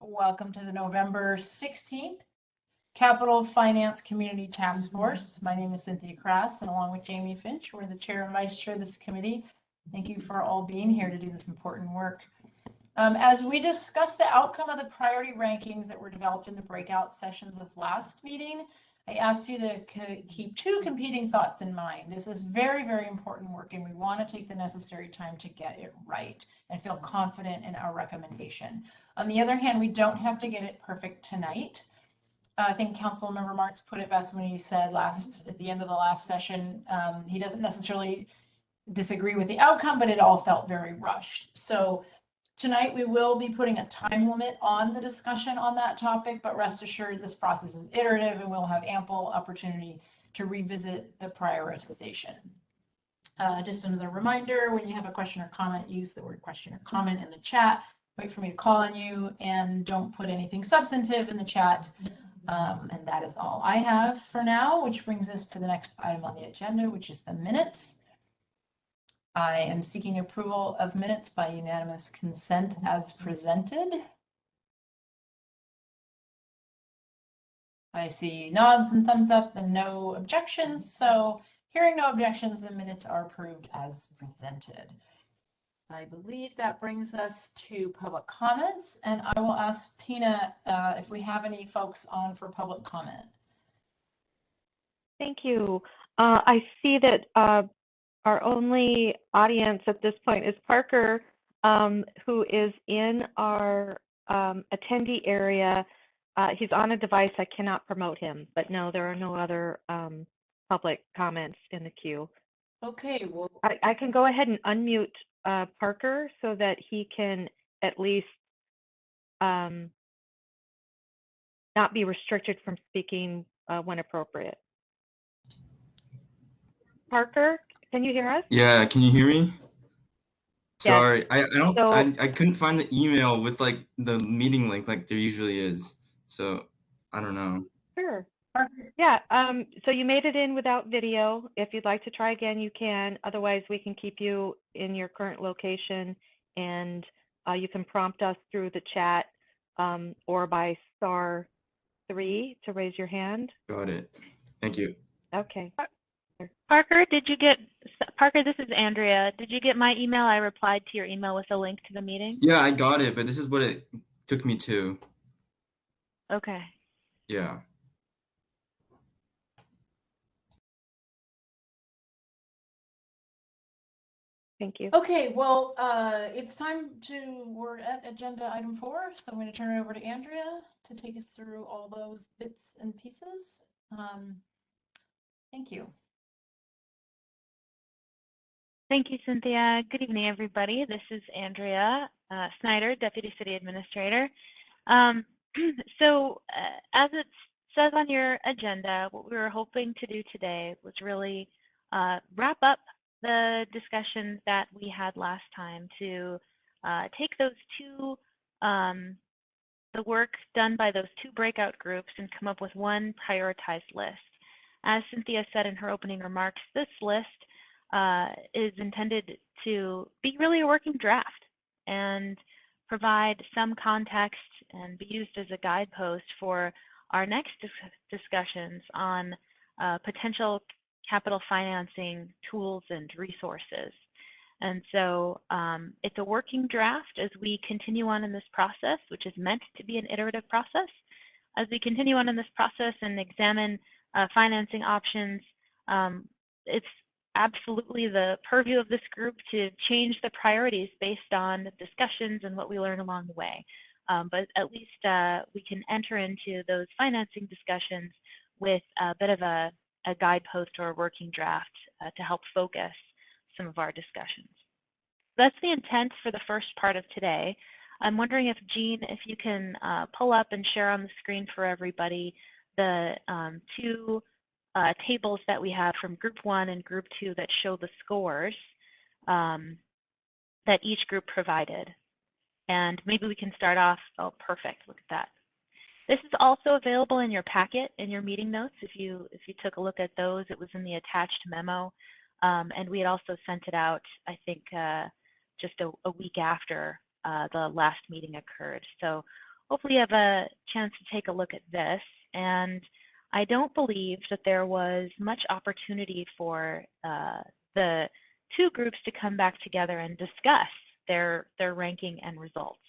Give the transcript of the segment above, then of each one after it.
Welcome to the November 16th Capital Finance Community Task Force. My name is Cynthia Krass, and along with Jamie Finch, we're the chair and vice chair of this committee. Thank you for all being here to do this important work. As we discuss the outcome of the priority rankings that were developed in the breakout sessions of last meeting, I asked you to keep two competing thoughts in mind. This is very, very important work, and we want to take the necessary time to get it right and feel confident in our recommendation. On the other hand, we don't have to get it perfect tonight. I think Councilmember Marks put it best when he said at the end of the last session, he doesn't necessarily disagree with the outcome, but it all felt very rushed. So tonight we will be putting a time limit on the discussion on that topic, but rest assured this process is iterative and we'll have ample opportunity to revisit the prioritization. Just another reminder, when you have a question or comment, use the word question or comment in the chat. Wait for me to call on you, and don't put anything substantive in the chat. And that is all I have for now, which brings us to the next item on the agenda, which is the minutes. I am seeking approval of minutes by unanimous consent as presented. I see nods and thumbs up and no objections. So hearing no objections, the minutes are approved as presented. I believe that brings us to public comments, and I will ask Tina if we have any folks on for public comment. Thank you. I see that our only audience at this point is Parker, who is in our attendee area. He's on a device. I cannot promote him, but no, there are no other public comments in the queue. Okay, well, I can go ahead and unmute Parker so that he can at least not be restricted from speaking when appropriate. Parker, can you hear us? Yeah, can you hear me? Yes. Sorry, I So, couldn't find the email with like the meeting link like there usually is. So I don't know. sure. Yeah, so you made it in without video. If you'd like to try again, you can. Otherwise, we can keep you in your current location, and you can prompt us through the chat or by *3 to raise your hand. Got it. Thank you. Okay. Parker, Parker, this is Andrea. Did you get my email? I replied to your email with a link to the meeting. Yeah, I got it, but this is what it took me to. Okay. Yeah. Thank you. okay, well, we're at agenda item 4, so I'm going to turn it over to Andrea to take us through all those bits and pieces. Thank you. Thank you, Cynthia. Good evening, everybody. This is Andrea Snyder, Deputy City Administrator. So as it says on your agenda, what we were hoping to do today was really wrap up the discussions that we had last time to take those two, the work done by those two breakout groups and come up with one prioritized list. As Cynthia said in her opening remarks, this list is intended to be really a working draft and provide some context and be used as a guidepost for our next discussions on potential capital financing tools and resources. And so it's a working draft as we continue on in this process, which is meant to be an iterative process. As we continue on in this process and examine financing options, it's absolutely the purview of this group to change the priorities based on the discussions and what we learn along the way. But at least we can enter into those financing discussions with a bit of a guidepost or a working draft to help focus some of our discussions. That's the intent for the first part of today. I'm wondering if Jean, if you can pull up and share on the screen for everybody the two tables that we have from Group 1 and Group 2 that show the scores that each group provided. And maybe we can start off, oh, perfect, look at that. This is also available in your packet, in your meeting notes. If you took a look at those, it was in the attached memo. And we had also sent it out, I think, just a week after the last meeting occurred. So hopefully you have a chance to take a look at this. And I don't believe that there was much opportunity for the two groups to come back together and discuss their ranking and results.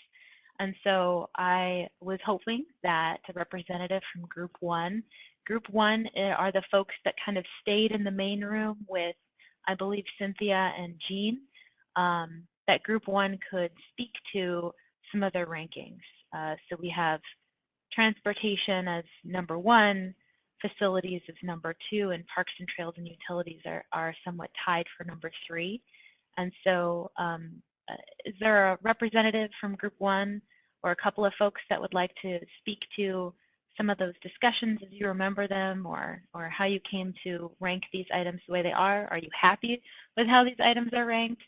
And so I was hoping that a representative from Group 1 are the folks that kind of stayed in the main room with, I believe, Cynthia and Jean, that Group 1 could speak to some of their rankings. So we have transportation as number 1, facilities as number 2, and parks and trails and utilities are somewhat tied for number 3. And so is there a representative from Group 1 or a couple of folks that would like to speak to some of those discussions as you remember them, or how you came to rank these items the way they are? Are you happy with how these items are ranked?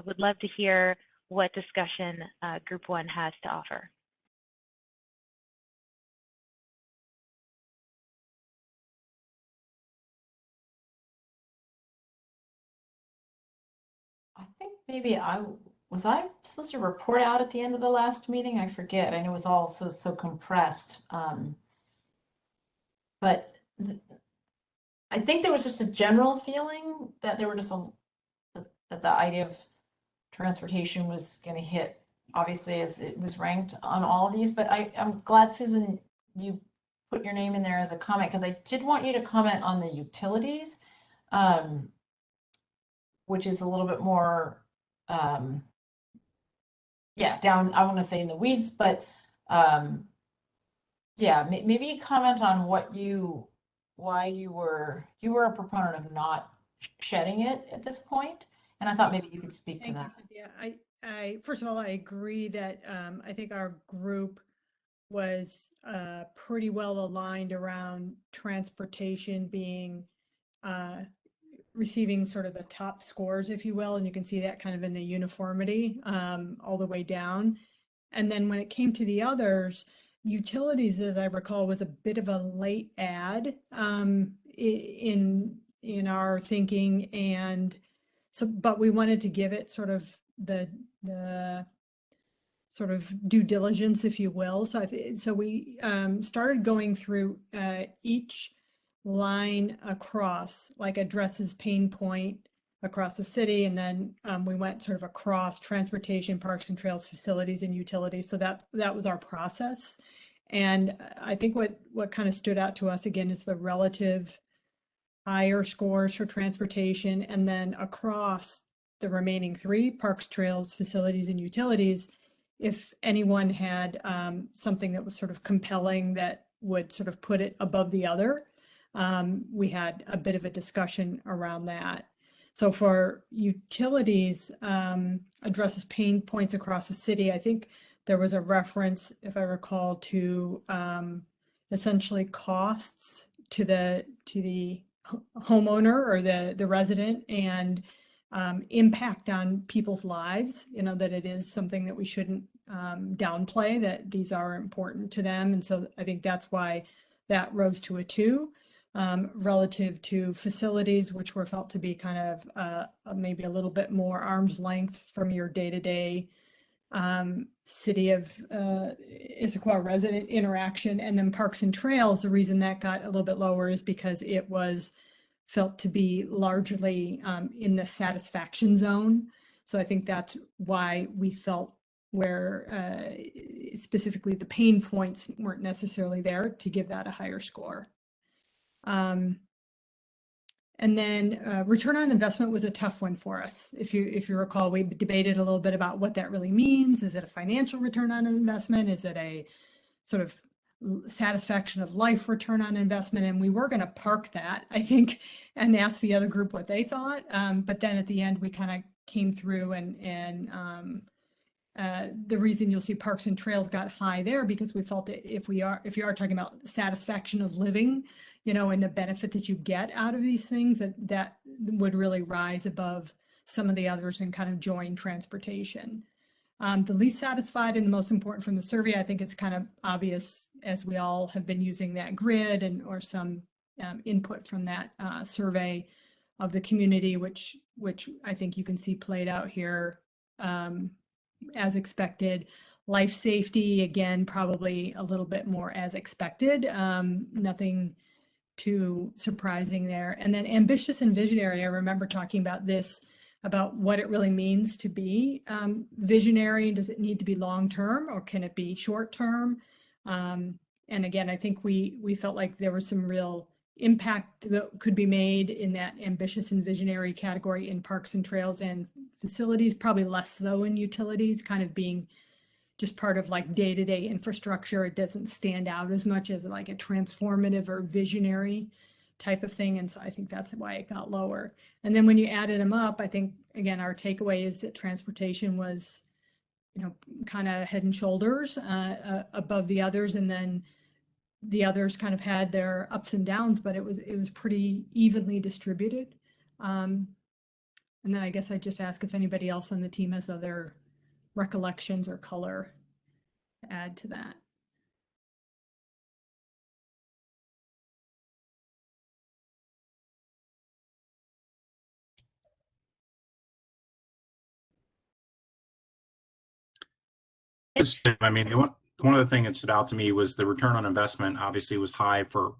Would love to hear what discussion Group 1 has to offer. I think maybe I supposed to report out at the end of the last meeting? I forget. I know it was all so compressed. But I think there was just a general feeling that there were just that the idea of transportation was going to hit, obviously, as it was ranked on all of these. But I'm glad, Susan, you put your name in there as a comment, because I did want you to comment on the utilities, which is a little bit more, yeah, down, I want to say in the weeds, but yeah, maybe comment on why you were a proponent of not shedding it at this point. And I thought maybe you could speak to that. Thank you, Cynthia. I first of all, I agree that I think our group was pretty well aligned around transportation being receiving sort of the top scores, if you will, and you can see that kind of in the uniformity all the way down. And then when it came to the others, utilities, as I recall, was a bit of a late add in our thinking, and so, but we wanted to give it sort of the sort of due diligence, if you will. So so we started going through each line across, like addresses pain point across the city, and then we went sort of across transportation, parks and trails, facilities, and utilities. So that was our process. And I think what kind of stood out to us again is the relative higher scores for transportation, and then across the remaining 3, parks, trails, facilities, and utilities, if anyone had something that was sort of compelling that would sort of put it above the other. We had a bit of a discussion around that. So for utilities, addresses pain points across the city, I think there was a reference, if I recall, to essentially costs to the homeowner or the resident, and impact on people's lives, that it is something that we shouldn't downplay, that these are important to them. And so I think that's why that rose to a 2. Relative to facilities, which were felt to be kind of maybe a little bit more arm's length from your day-to-day city of Issaquah resident interaction. And then parks and trails, the reason that got a little bit lower is because it was felt to be largely in the satisfaction zone. So I think that's why we felt where specifically the pain points weren't necessarily there to give that a higher score. And then return on investment was a tough one for us. If you recall, we debated a little bit about what that really means. Is it a financial return on investment? Is it a sort of satisfaction of life return on investment? And we were going to park that, I think, and ask the other group what they thought. But then at the end, we kind of came through, and the reason you'll see parks and trails got high there, because we felt that if you are talking about satisfaction of living, and the benefit that you get out of these things, that would really rise above some of the others and kind of join transportation. The least satisfied and the most important from the survey, I think it's kind of obvious, as we all have been using that grid or some input from that survey of the community, which I think you can see played out here as expected. Life safety, again, probably a little bit more as expected. Nothing too surprising there. And then ambitious and visionary, I remember talking about this, about what it really means to be visionary. Does it need to be long-term or can it be short-term? And again, I think we felt like there was some real impact that could be made in that ambitious and visionary category in parks and trails and facilities, probably less though in utilities, kind of being just part of like day-to-day infrastructure. It doesn't stand out as much as like a transformative or visionary type of thing. And so I think that's why it got lower. And then when you added them up, I think, again, our takeaway is that transportation was, you know, kind of head and shoulders above the others. And then the others kind of had their ups and downs, but it was pretty evenly distributed. And then I guess I just ask if anybody else on the team has other recollections or color to add to that. I mean, one of the things that stood out to me was the return on investment obviously was high for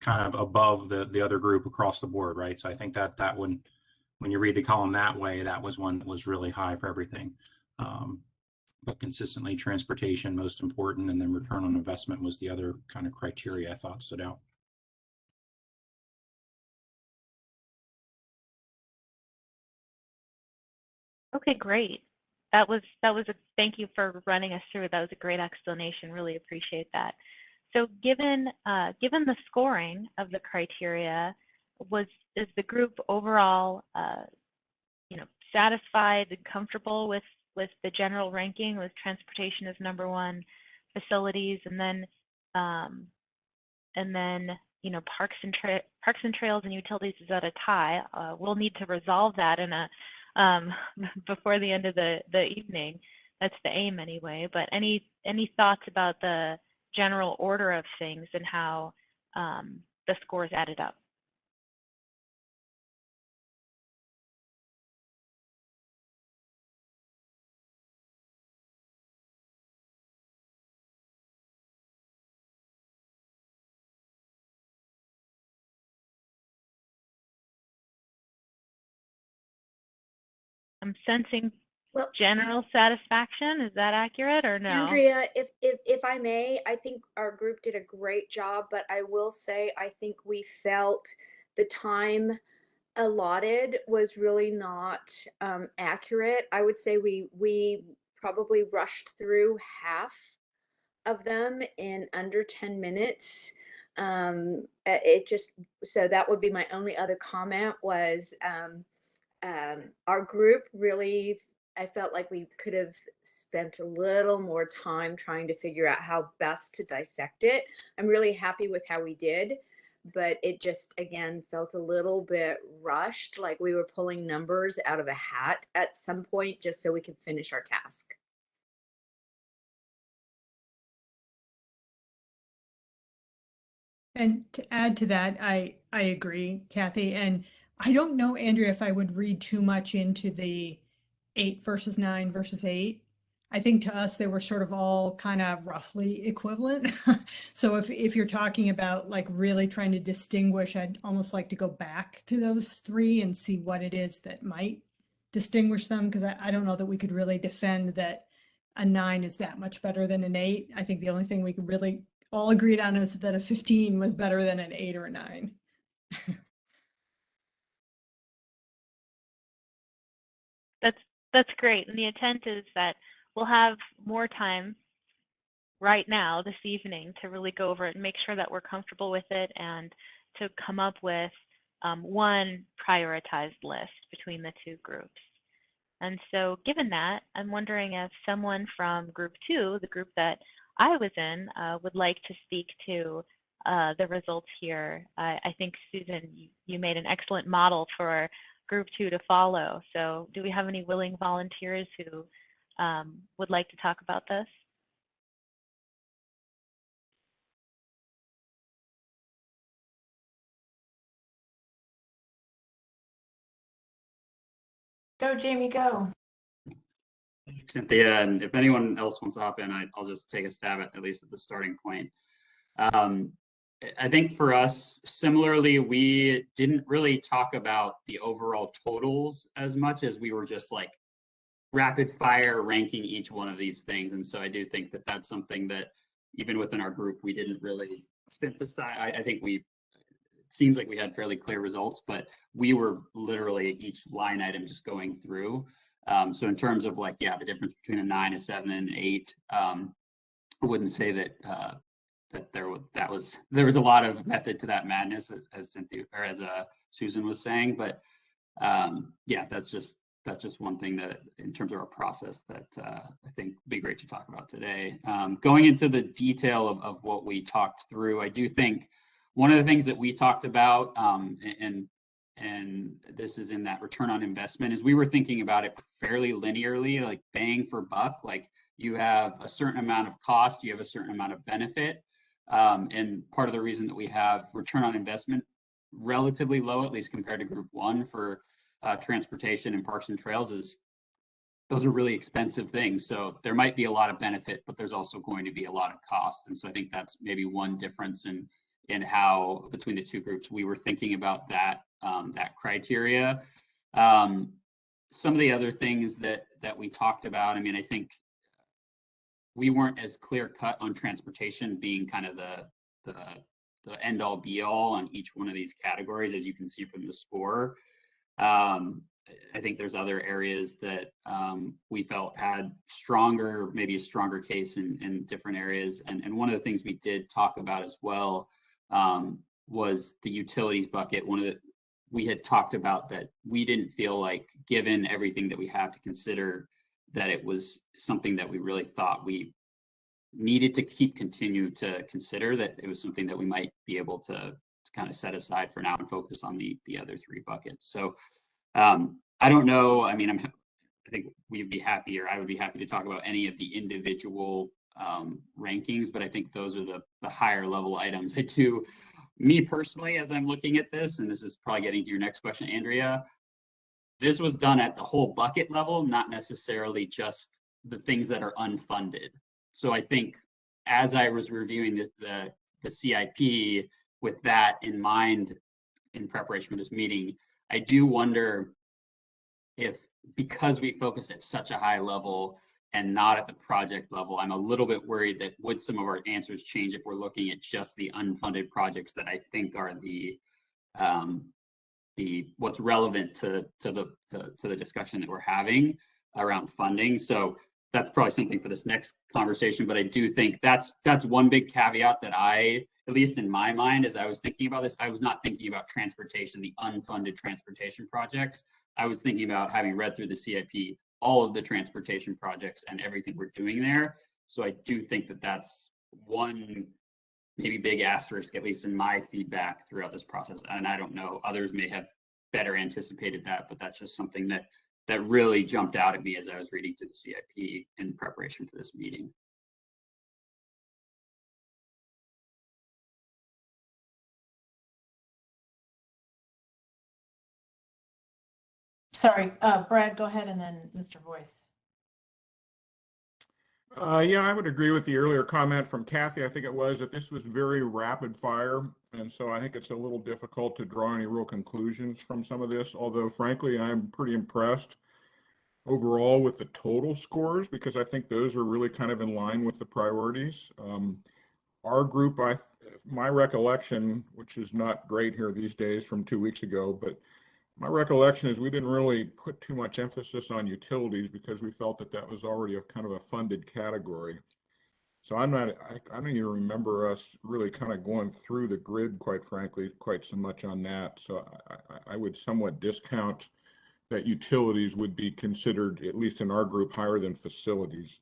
kind of above the other group across the board, right? So I think that when you read the column that way, that was one that was really high for everything. But consistently transportation most important, and then return on investment was the other kind of criteria I thought stood out. Okay, great. That was a thank you for running us through. That was a great explanation. Really appreciate that. So given the scoring of the criteria, is the group overall satisfied and comfortable with the general ranking, with transportation as number one, facilities, and then parks and trails and utilities is at a tie. We'll need to resolve that in a before the end of the evening. That's the aim anyway. But any thoughts about the general order of things and how the scores added up? I'm sensing general satisfaction. Is that accurate or no? Andrea, if I may, I think our group did a great job, but I will say I think we felt the time allotted was really not accurate. I would say we probably rushed through half of them in under 10 minutes. It just, so that would be my only other comment was our group really, I felt like we could have spent a little more time trying to figure out how best to dissect it. I'm really happy with how we did, but it just, again, felt a little bit rushed, like we were pulling numbers out of a hat at some point just so we could finish our task. And to add to that, I agree, Kathy. And I don't know, Andrea, if I would read too much into the 8 versus 9 versus 8. I think to us, they were sort of all kind of roughly equivalent. So if you're talking about like really trying to distinguish, I'd almost like to go back to those 3 and see what it is that might distinguish them, because I don't know that we could really defend that a 9 is that much better than an 8. I think the only thing we could really all agreed on is that a 15 was better than an 8 or a 9. That's great. And the intent is that we'll have more time right now this evening to really go over it and make sure that we're comfortable with it and to come up with one prioritized list between the 2 groups. And so given that, I'm wondering if someone from group 2, the group that I was in, would like to speak to the results here. I think, Susan, you made an excellent model for group 2 to follow. So do we have any willing volunteers who would like to talk about this? Go, Jamie, go. Cynthia, and if anyone else wants to hop in, I'll just take a stab at least at the starting point. I think for us, similarly, we didn't really talk about the overall totals as much as we were just like rapid fire ranking each one of these things. And so I do think that that's something that even within our group, we didn't really synthesize. I think it seems like we had fairly clear results, but we were literally each line item just going through. So in terms of like, yeah, the difference between a 9, a 7, and an 8, I wouldn't say that there was a lot of method to that madness, as Cynthia or as Susan was saying. But yeah, that's just one thing that in terms of our process that I think would be great to talk about today. Going into the detail of what we talked through, I do think one of the things that we talked about, and this is in that return on investment, is we were thinking about it fairly linearly, like bang for buck. Like you have a certain amount of cost, you have a certain amount of benefit. And part of the reason that we have return on investment relatively low, at least compared to group 1 for transportation and parks and trails, is those are really expensive things. So there might be a lot of benefit, but there's also going to be a lot of cost. And so I think that's maybe one difference in how between the two groups we were thinking about that criteria. Some of the other things that we talked about, I mean, I think we weren't as clear cut on transportation being kind of the end all be all on each one of these categories, as you can see from the score. I think there's other areas that we felt had maybe a stronger case in different areas. And one of the things we did talk about as well was the utilities bucket. We had talked about that we didn't feel like, given everything that we have to consider, that it was something that we really thought we needed to continue to consider, that it was something that we might be able to kind of set aside for now and focus on the other 3 buckets. So I don't know. I mean, I think we'd be happy, or I would be happy to talk about any of the individual rankings, but I think those are the higher level items. Me personally, as I'm looking at this, and this is probably getting to your next question, Andrea, this was done at the whole bucket level, not necessarily just the things that are unfunded. So I think as I was reviewing the CIP with that in mind in preparation for this meeting, I do wonder if, because we focus at such a high level and not at the project level, I'm a little bit worried that would some of our answers change if we're looking at just the unfunded projects that I think are the what's relevant to the discussion that we're having around funding. So that's probably something for this next conversation, but I do think that's one big caveat that at least in my mind, as I was thinking about this, I was not thinking about transportation, the unfunded transportation projects. I was thinking about, having read through the CIP, all of the transportation projects and everything we're doing there. So I do think that that's one maybe big asterisk, at least in my feedback throughout this process. And I don't know, others may have better anticipated that, but that's just something that really jumped out at me as I was reading through the CIP in preparation for this meeting. Sorry, Brad, go ahead, and then Mr. Voice. Yeah, I would agree with the earlier comment from Kathy. I think it was that this was very rapid fire. And so I think it's a little difficult to draw any real conclusions from some of this. Although, frankly, I'm pretty impressed overall with the total scores, because I think those are really kind of in line with the priorities. Our group, my recollection, which is not great here these days from 2 weeks ago, but my recollection is we didn't really put too much emphasis on utilities because we felt that was already a kind of a funded category. So I don't even remember us really kind of going through the grid, quite frankly, quite so much on that. So I would somewhat discount that utilities would be considered, at least in our group, higher than facilities.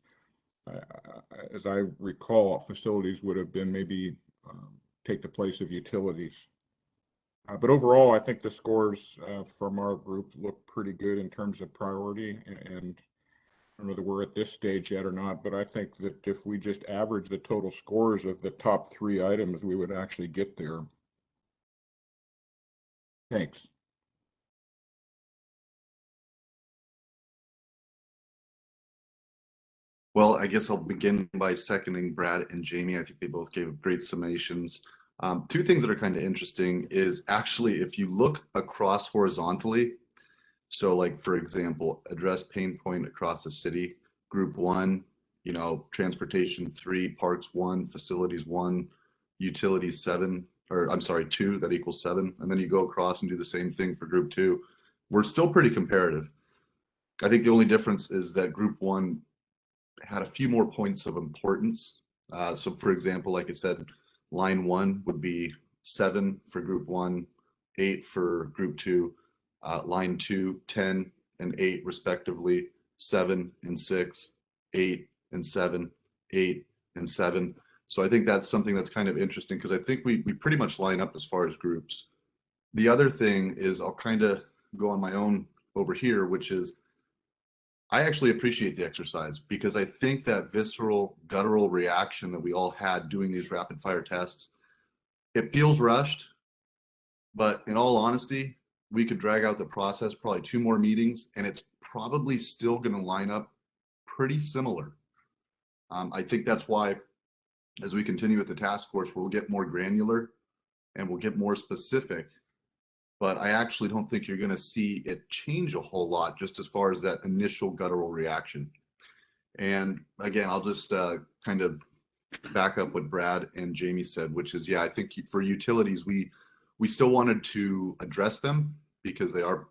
As I recall, facilities would have been maybe take the place of utilities. But overall, I think the scores from our group look pretty good in terms of priority. And I don't know that we're at this stage yet or not, but I think that if we just average the total scores of the top 3 items, we would actually get there. Thanks. Well, I guess I'll begin by seconding Brad and Jamie. I think they both gave great summations. Two things that are kind of interesting is actually if you look across horizontally, so like for example, address pain point across the city, group one, you know, transportation 3, parks 1, facilities 1, utilities 7, or I'm sorry, 2, that equals 7. And then you go across and do the same thing for group 2. We're still pretty comparative. I think the only difference is that group 1 had a few more points of importance. So for example, like I said, line 1 would be 7 for group 1, 8 for group 2, line 2, 10 and 8 respectively, 7 and 6, 8 and 7, 8 and 7. So I think that's something that's kind of interesting because I think we pretty much line up as far as groups. The other thing is I'll kind of go on my own over here, which is I actually appreciate the exercise because I think that visceral, guttural reaction that we all had doing these rapid fire tests, it feels rushed, but in all honesty, we could drag out the process probably 2 more meetings and it's probably still going to line up pretty similar. I think that's why as we continue with the task force, we'll get more granular and we'll get more specific. But I actually don't think you're going to see it change a whole lot just as far as that initial guttural reaction. And again, I'll just kind of back up what Brad and Jamie said, which is, yeah, I think for utilities, we still wanted to address them because they are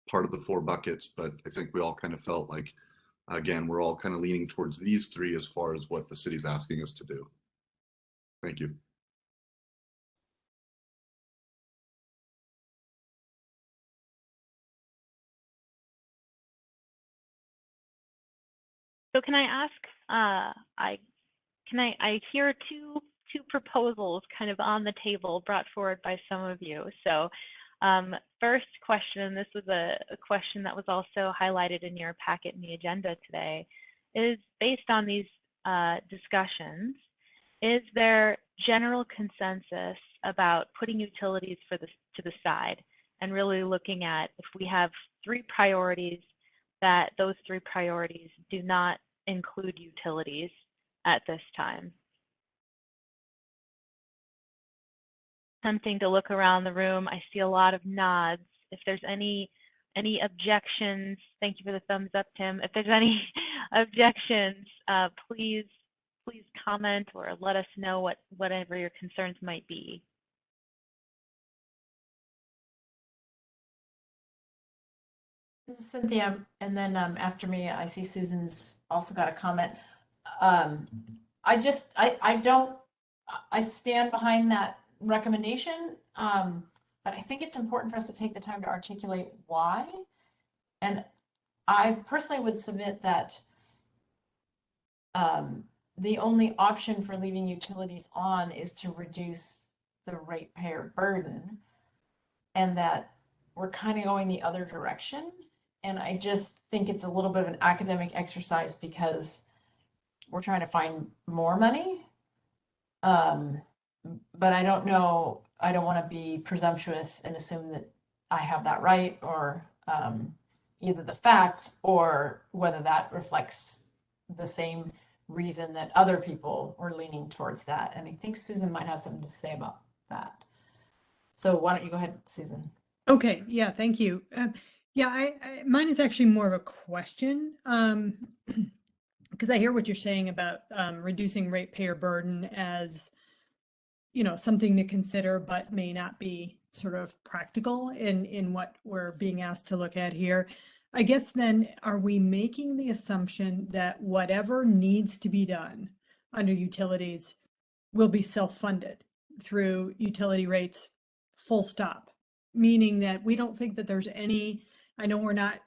part of the 4 buckets, but I think we all kind of felt like, again, we're all kind of leaning towards these 3 as far as what the city's asking us to do. Thank you. So can I ask, I hear two proposals kind of on the table brought forward by some of you. So first question, this was a question that was also highlighted in your packet in the agenda today, is based on these discussions, is there general consensus about putting utilities to the side and really looking at if we have 3 priorities, that those 3 priorities do not include utilities at this time? Tempting to look around the room. I see a lot of nods. If there's any objections, thank you for the thumbs up, Tim. If there's any objections, please comment or let us know whatever your concerns might be. This is Cynthia, and then after me, I see Susan's also got a comment. I stand behind that recommendation, but I think it's important for us to take the time to articulate why. And I personally would submit that the only option for leaving utilities on is to reduce the ratepayer burden, and that we're kind of going the other direction. And I just think it's a little bit of an academic exercise because we're trying to find more money. But I don't know, I don't want to be presumptuous and assume that I have that right, or either the facts or whether that reflects the same reason that other people were leaning towards that. And I think Susan might have something to say about that. So why don't you go ahead, Susan? Okay, yeah, thank you. Yeah, mine is actually more of a question, because I hear what you're saying about reducing ratepayer burden as, you know, something to consider, but may not be sort of practical in what we're being asked to look at here. I guess then, are we making the assumption that whatever needs to be done under utilities will be self-funded through utility rates, full stop? Meaning that we don't think that there's any, I know we're not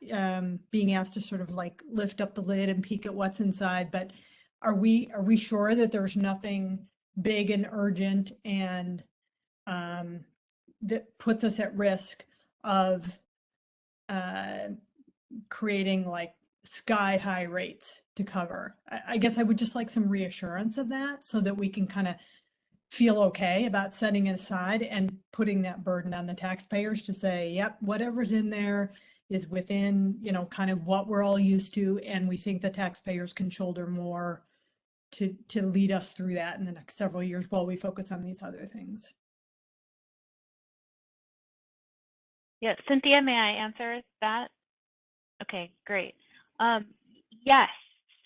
being asked to sort of like lift up the lid and peek at what's inside, but are we sure that there's nothing big and urgent and that puts us at risk of creating like sky high rates to cover? I guess I would just like some reassurance of that so that we can kind of feel okay about setting it aside and putting that burden on the taxpayers to say, yep, whatever's in there is within, you know, kind of what we're all used to, and we think the taxpayers can shoulder more to lead us through that in the next several years while we focus on these other things. Yeah, Cynthia, may I answer that? Okay, great. Yes,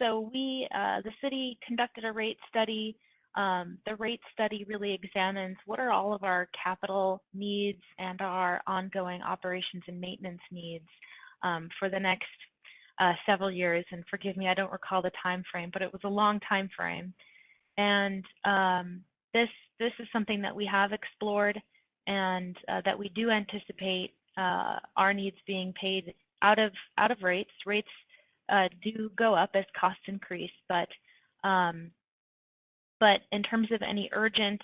so we, the city conducted a rate study. The rate study really examines what are all of our capital needs and our ongoing operations and maintenance needs for the next several years. And forgive me, I don't recall the time frame, but it was a long time frame. And this is something that we have explored, and that we do anticipate our needs being paid out of rates. Rates do go up as costs increase, but in terms of any urgent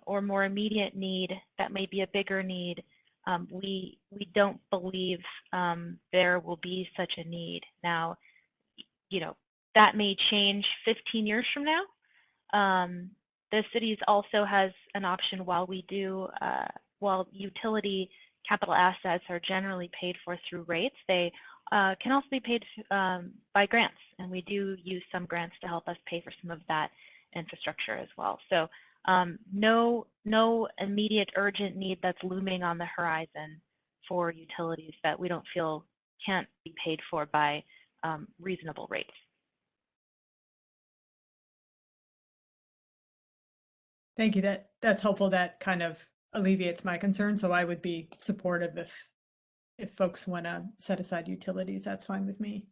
or more immediate need that may be a bigger need, we don't believe there will be such a need. Now, you know, that may change 15 years from now. The cities also has an option while we do, while utility capital assets are generally paid for through rates, they can also be paid by grants, and we do use some grants to help us pay for some of that infrastructure as well. So no immediate urgent need that's looming on the horizon for utilities that we don't feel can't be paid for by reasonable rates. Thank you. That's helpful. That kind of alleviates my concern. So I would be supportive if folks want to set aside utilities, that's fine with me.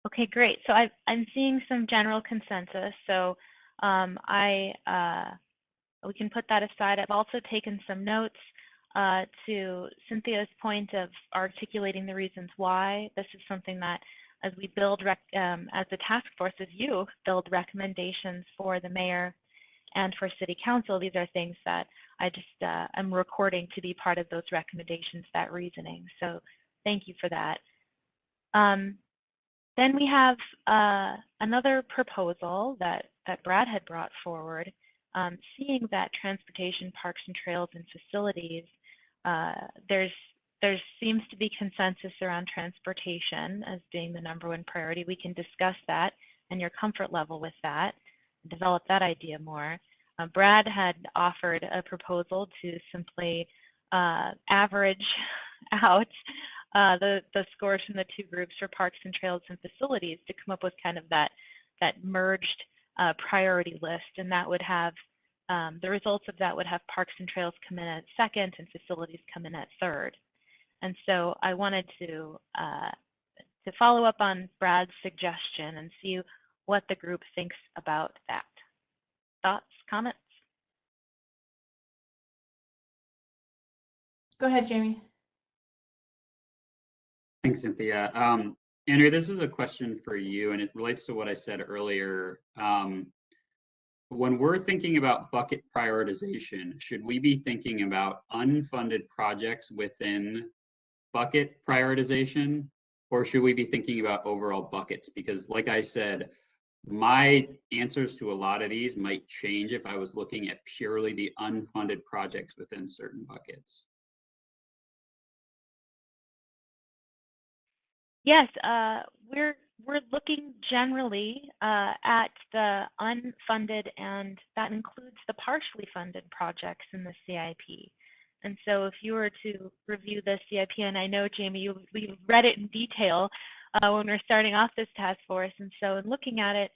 Okay, great. So I'm seeing some general consensus. So we can put that aside. I've also taken some notes to Cynthia's point of articulating the reasons why. This is something that as we build, as the task force, as you build recommendations for the mayor and for city council, these are things that I just am recording to be part of those recommendations, that reasoning. So thank you for that. Then we have another proposal that Brad had brought forward, seeing that transportation, parks and trails and facilities, there seems to be consensus around transportation as being the #1 priority. We can discuss that and your comfort level with that, develop that idea more. Brad had offered a proposal to simply average out the scores from the two groups for parks and trails and facilities to come up with kind of that merged priority list, and that would have the results of that would have parks and trails come in at second and facilities come in at third. And so I wanted to follow up on Brad's suggestion and see what the group thinks about that. Thoughts, comments? Go ahead, Jamie. Thanks, Cynthia. Andrea, this is a question for you, and it relates to what I said earlier. When we're thinking about bucket prioritization, should we be thinking about unfunded projects within bucket prioritization, or should we be thinking about overall buckets? Because like I said, my answers to a lot of these might change if I was looking at purely the unfunded projects within certain buckets. Yes, we're looking generally at the unfunded, and that includes the partially funded projects in the CIP. And so if you were to review the CIP, and I know, Jamie, we read it in detail when we're starting off this task force, and so in looking at it,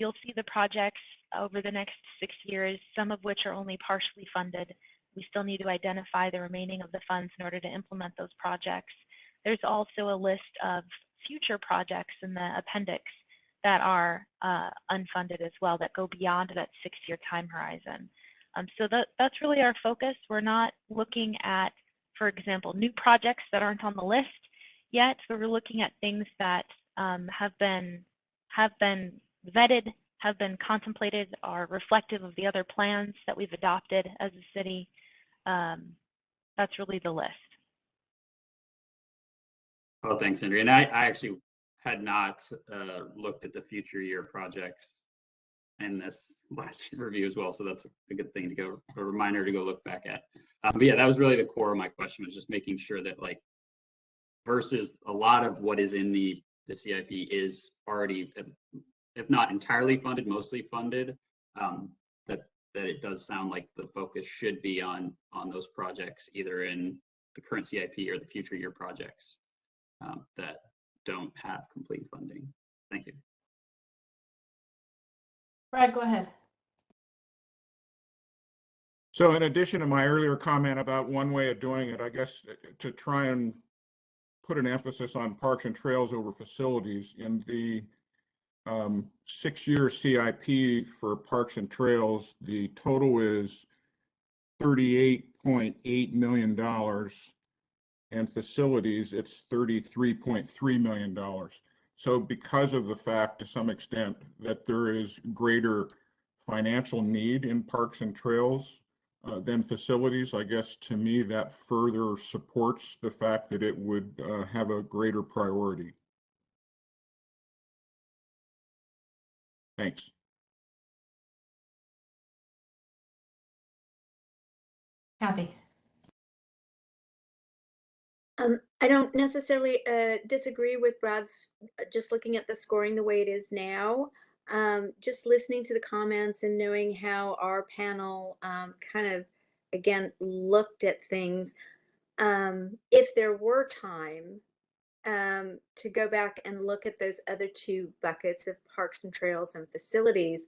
you'll see the projects over the next 6 years, some of which are only partially funded. We still need to identify the remaining of the funds in order to implement those projects. There's also a list of future projects in the appendix that are unfunded as well, that go beyond that 6-year time horizon. So that's really our focus. We're not looking at, for example, new projects that aren't on the list yet, but we're looking at things that have been vetted, have been contemplated, are reflective of the other plans that we've adopted as a city. That's really the list. Oh, thanks, Andrea. And I actually had not looked at the future year projects in this last review as well. So that's a good thing to go, a reminder to go look back at. But yeah, that was really the core of my question, was just making sure that like, versus a lot of what is in the CIP is already, if not entirely funded, mostly funded, that it does sound like the focus should be on those projects, either in the current CIP or the future year projects that don't have complete funding. Thank you. Brad, go ahead. So in addition to my earlier comment about one way of doing it, I guess to try and put an emphasis on parks and trails over facilities, in the 6-year CIP for parks and trails, the total is $38.8 million, and facilities, it's $33.3 million. So because of the fact, to some extent, that there is greater financial need in parks and trails than facilities, I guess to me that further supports the fact that it would have a greater priority. Thanks. Kathy. I don't necessarily disagree with Brad's just looking at the scoring the way it is now. Just listening to the comments and knowing how our panel kind of, again, looked at things. If there were time to go back and look at those other two buckets of parks and trails and facilities,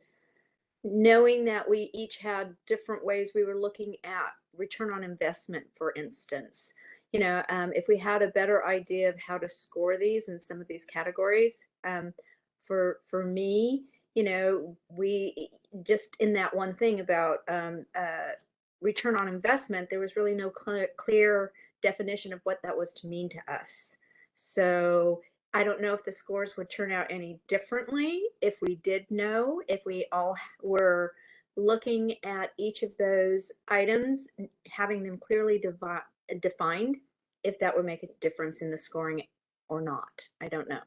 knowing that we each had different ways we were looking at return on investment, for instance, if we had a better idea of how to score these in some of these categories, for me, we just in that one thing about return on investment, there was really no clear definition of what that was to mean to us. So I don't know if the scores would turn out any differently if we did know, if we all were looking at each of those items, having them clearly defined, if that would make a difference in the scoring or not. I don't know.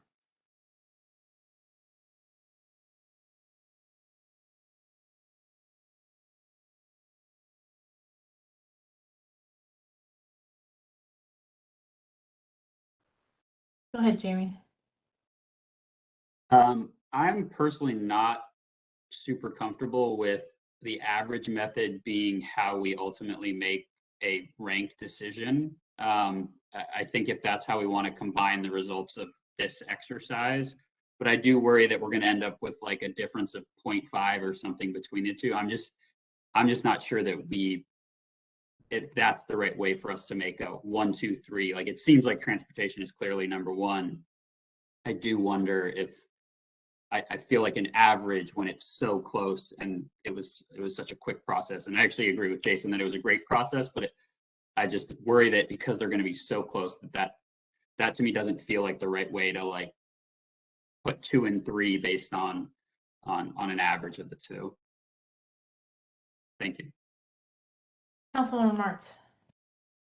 Go ahead, Jamie. I'm personally not super comfortable with the average method being how we ultimately make a ranked decision. I think if that's how we want to combine the results of this exercise, but I do worry that we're going to end up with like a difference of 0.5 or something between the two. I'm just not sure that if that's the right way for us to make a 1, 2, 3. Like, it seems like transportation is clearly number one. I do wonder if I feel like an average, when it's so close, and it was such a quick process. And I actually agree with Jason that it was a great process, but I just worry that because they're going to be so close, that to me doesn't feel like the right way to like put 2 and 3 based on an average of the two. Thank you. Councilwoman Martz.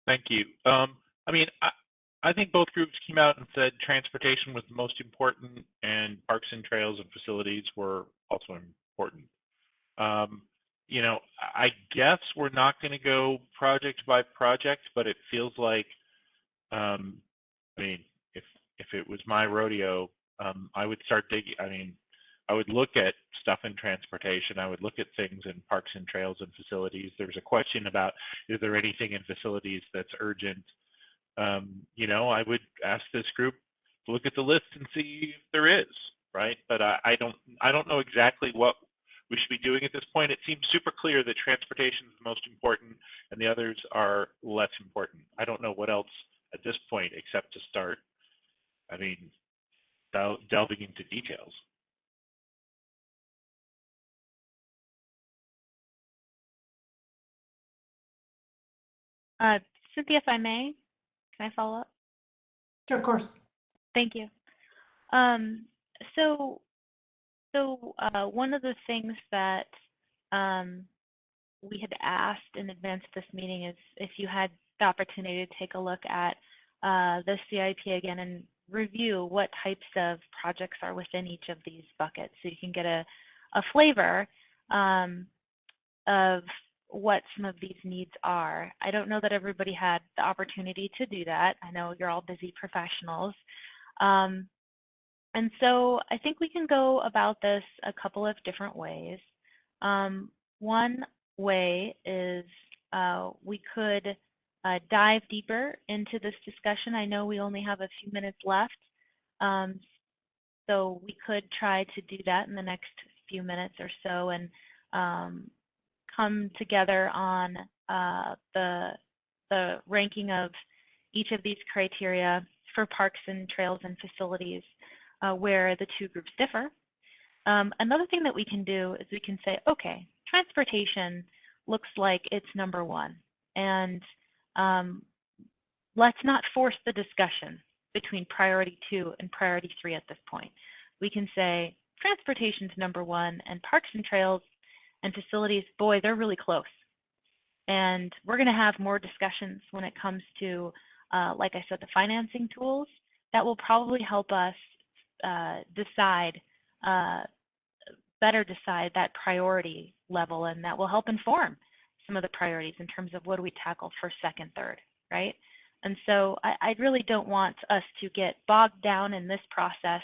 Thank you. I mean, I think both groups came out and said transportation was the most important, and parks and trails and facilities were also important. I guess we're not going to go project by project, but it feels like, I mean, if it was my rodeo, I would start digging. I mean, I would look at stuff in transportation. I would look at things in parks and trails and facilities. There's a question about, is there anything in facilities that's urgent? I would ask this group to look at the list and see if there is, right? But I don't know exactly what we should be doing at this point. It seems super clear that transportation is the most important and the others are less important. I don't know what else at this point except to start, I mean, delving into details. Cynthia, if I may, can I follow up? Sure, of course. Thank you. So one of the things that we had asked in advance of this meeting is if you had the opportunity to take a look at the CIP again and review what types of projects are within each of these buckets, so you can get a flavor of what some of these needs are. I don't know that everybody had the opportunity to do that. I know you're all busy professionals. And so I think we can go about this a couple of different ways. One way is we could dive deeper into this discussion. I know we only have a few minutes left, so we could try to do that in the next few minutes or so and come together on the ranking of each of these criteria for parks and trails and facilities where the two groups differ. Another thing that we can do is we can say, okay, transportation looks like it's number one, and let's not force the discussion between priority 2 and priority 3 at this point. We can say transportation's number one, and parks and trails and facilities, boy, they're really close. And we're going to have more discussions when it comes to, like I said, the financing tools that will probably help us better decide that priority level, and that will help inform some of the priorities in terms of what do we tackle first, second, third, right? And so I really don't want us to get bogged down in this process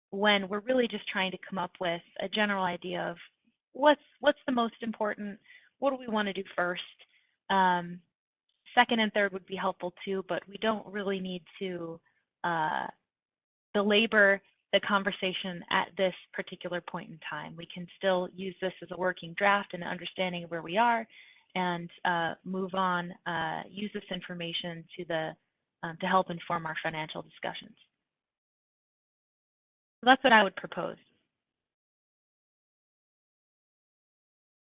when we're really just trying to come up with a general idea of what's the most important, what do we want to do first. Second and third would be helpful too, but we don't really need to belabor the conversation at this particular point in time. We can still use this as a working draft and an understanding of where we are, and move on, use this information to help inform our financial discussions. So that's what I would propose.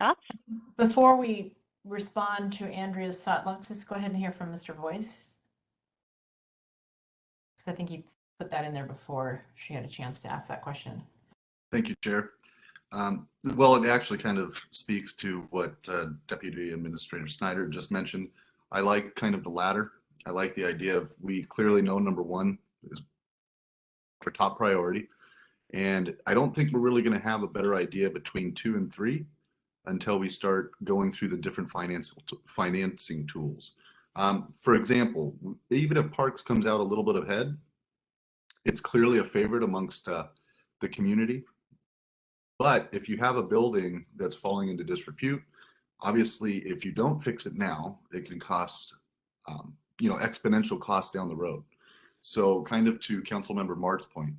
Thoughts? Before we respond to Andrea's thought, let's just go ahead and hear from Mr. Voice, because I think he put that in there before she had a chance to ask that question. Thank you, Chair. Well, it actually kind of speaks to what Deputy Administrator Snyder just mentioned. I like kind of the latter. I like the idea of, we clearly know number one is our top priority. And I don't think we're really going to have a better idea between 2 and 3 until we start going through the different financing tools. For example, even if Parks comes out a little bit ahead, it's clearly a favorite amongst the community. But if you have a building that's falling into disrepute, obviously, if you don't fix it now, it can cost, exponential costs down the road. So kind of to Councilmember Mart's point,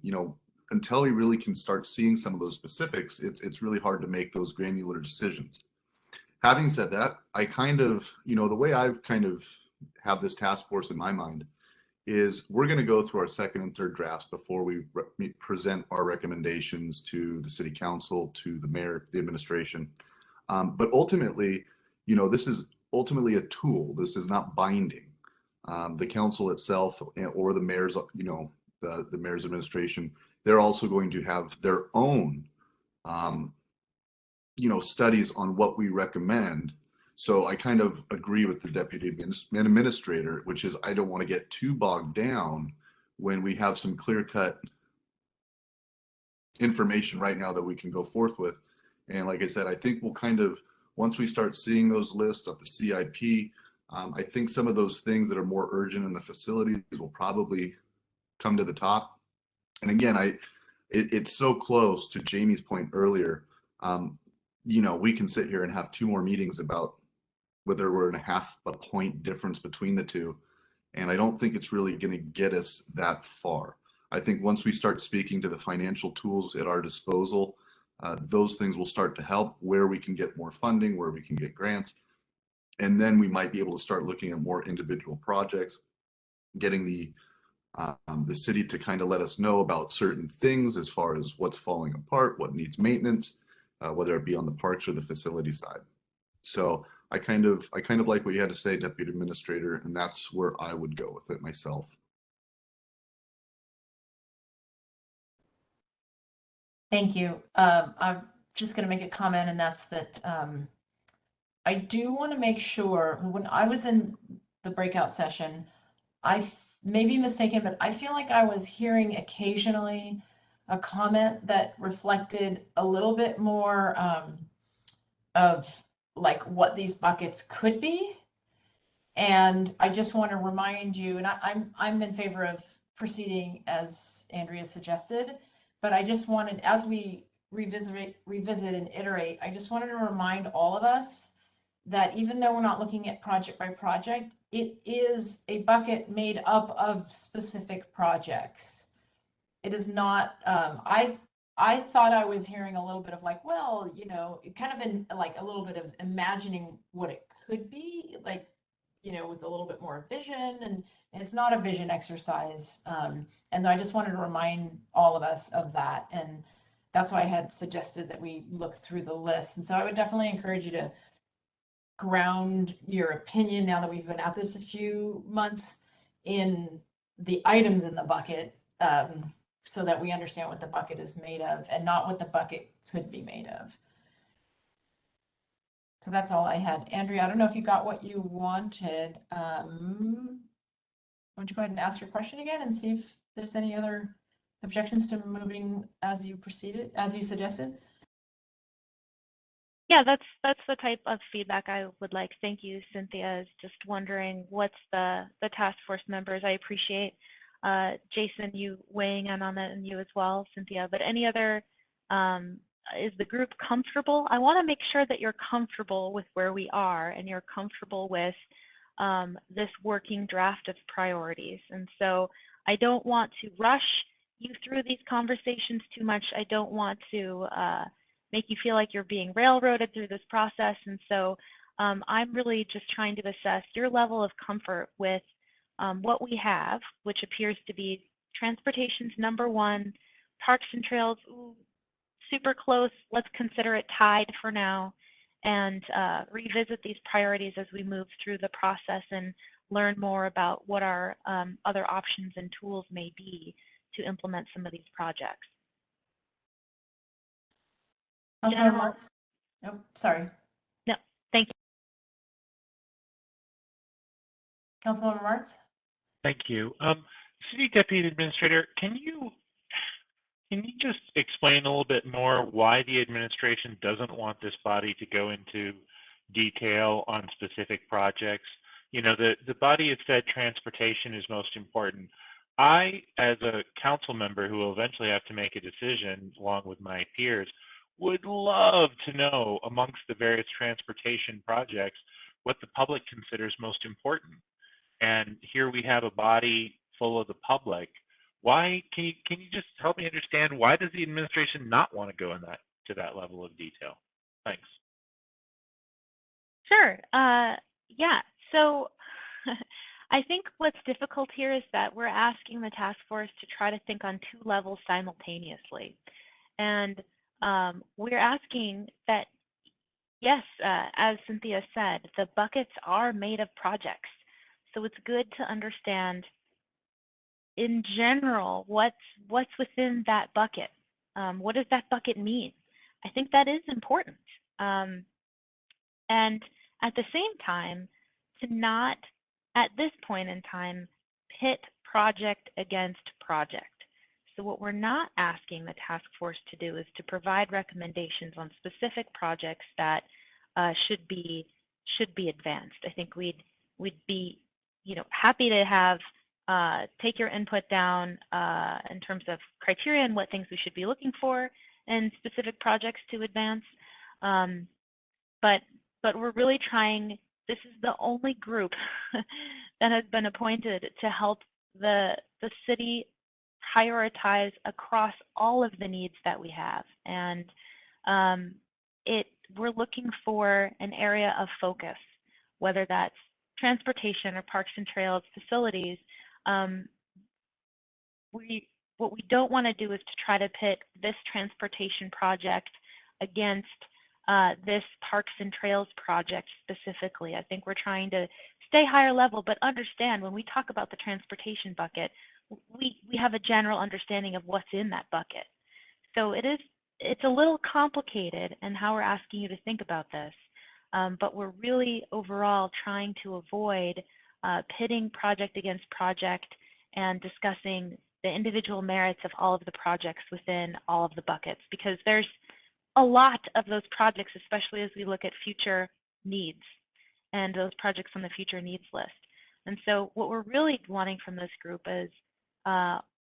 until we really can start seeing some of those specifics, it's really hard to make those granular decisions. Having said that, I kind of, the way I've kind of have this task force in my mind is we're going to go through our second and third drafts before we present our recommendations to the city council, to the mayor, the administration. But ultimately, this is ultimately a tool. This is not binding. The council itself or the mayor's, the mayor's administration, they're also going to have their own, studies on what we recommend. So I kind of agree with the deputy administrator, which is I don't want to get too bogged down when we have some clear-cut information right now that we can go forth with. And like I said, I think we'll kind of, once we start seeing those lists of the CIP, I think some of those things that are more urgent in the facilities will probably come to the top. And again, it's so close to Jamie's point earlier. We can sit here and have 2 more meetings about whether we're in a half a point difference between the two. And I don't think it's really going to get us that far. I think once we start speaking to the financial tools at our disposal, those things will start to help, where we can get more funding, where we can get grants. And then we might be able to start looking at more individual projects, getting the city to kind of let us know about certain things as far as what's falling apart, what needs maintenance, whether it be on the parks or the facility side. So I kind of like what you had to say, Deputy Administrator, and that's where I would go with it myself. Thank you. I'm just going to make a comment, and that's that I do want to make sure, when I was in the breakout session, I may be mistaken, but I feel like I was hearing occasionally a comment that reflected a little bit more of like what these buckets could be. And I just want to remind you, and I'm in favor of proceeding as Andrea suggested, but I just wanted, as we revisit and iterate, I just wanted to remind all of us that even though we're not looking at project by project, it is a bucket made up of specific projects. It is not, I thought I was hearing a little bit of like, well, you know, kind of in like a little bit of imagining what it could be, like, you know, with a little bit more vision, and it's not a vision exercise. And I just wanted to remind all of us of that. And that's why I had suggested that we look through the list. And so I would definitely encourage you to ground your opinion, now that we've been at this a few months, in the items in the bucket, so that we understand what the bucket is made of and not what the bucket could be made of. So that's all I had. Andrea, I don't know if you got what you wanted. Why don't you go ahead and ask your question again and see if there's any other objections to moving as you proceeded, as you suggested? Yeah, that's the type of feedback I would like. Thank you, Cynthia. Is just wondering what's the task force members. I appreciate Jason, you weighing in on that, and you as well, Cynthia. But any other, is the group comfortable? I want to make sure that you're comfortable with where we are and you're comfortable with this working draft of priorities. And so I don't want to rush you through these conversations too much. I don't want to make you feel like you're being railroaded through this process. And so I'm really just trying to assess your level of comfort with what we have, which appears to be transportation's #1, parks and trails, ooh, super close. Let's consider it tied for now, and revisit these priorities as we move through the process and learn more about what our other options and tools may be to implement some of these projects. Councilmember Marks? Oh, sorry. No, thank you. Councilmember Marks? Thank you. City Deputy Administrator, can you just explain a little bit more why the administration doesn't want this body to go into detail on specific projects? You know, the body has said transportation is most important. I, as a council member who will eventually have to make a decision along with my peers, would love to know amongst the various transportation projects what the public considers most important. And here we have a body full of the public. Why can you just help me understand, why does the administration not want to go in to that level of detail? Thanks. Sure. Yeah. So I think what's difficult here is that we're asking the task force to try to think on 2 levels simultaneously. And we're asking that, yes, as Cynthia said, the buckets are made of projects. So it's good to understand in general what's within that bucket. What does that bucket mean? I think that is important. And at the same time, to not, at this point in time, pit project against project. So what we're not asking the task force to do is to provide recommendations on specific projects that should be advanced. I think we'd be, you know, happy to have take your input down in terms of criteria and what things we should be looking for and specific projects to advance. But we're really trying. This is the only group that has been appointed to help the city prioritize across all of the needs that we have, and we're looking for an area of focus, whether that's transportation or parks and trails, facilities. What we don't want to do is to try to pit this transportation project against this parks and trails project specifically. I think we're trying to stay higher level, but understand when we talk about the transportation bucket, we have a general understanding of what's in that bucket. So it's a little complicated in how we're asking you to think about this, but we're really overall trying to avoid pitting project against project and discussing the individual merits of all of the projects within all of the buckets, because there's a lot of those projects, especially as we look at future needs and those projects on the future needs list. And so what we're really wanting from this group is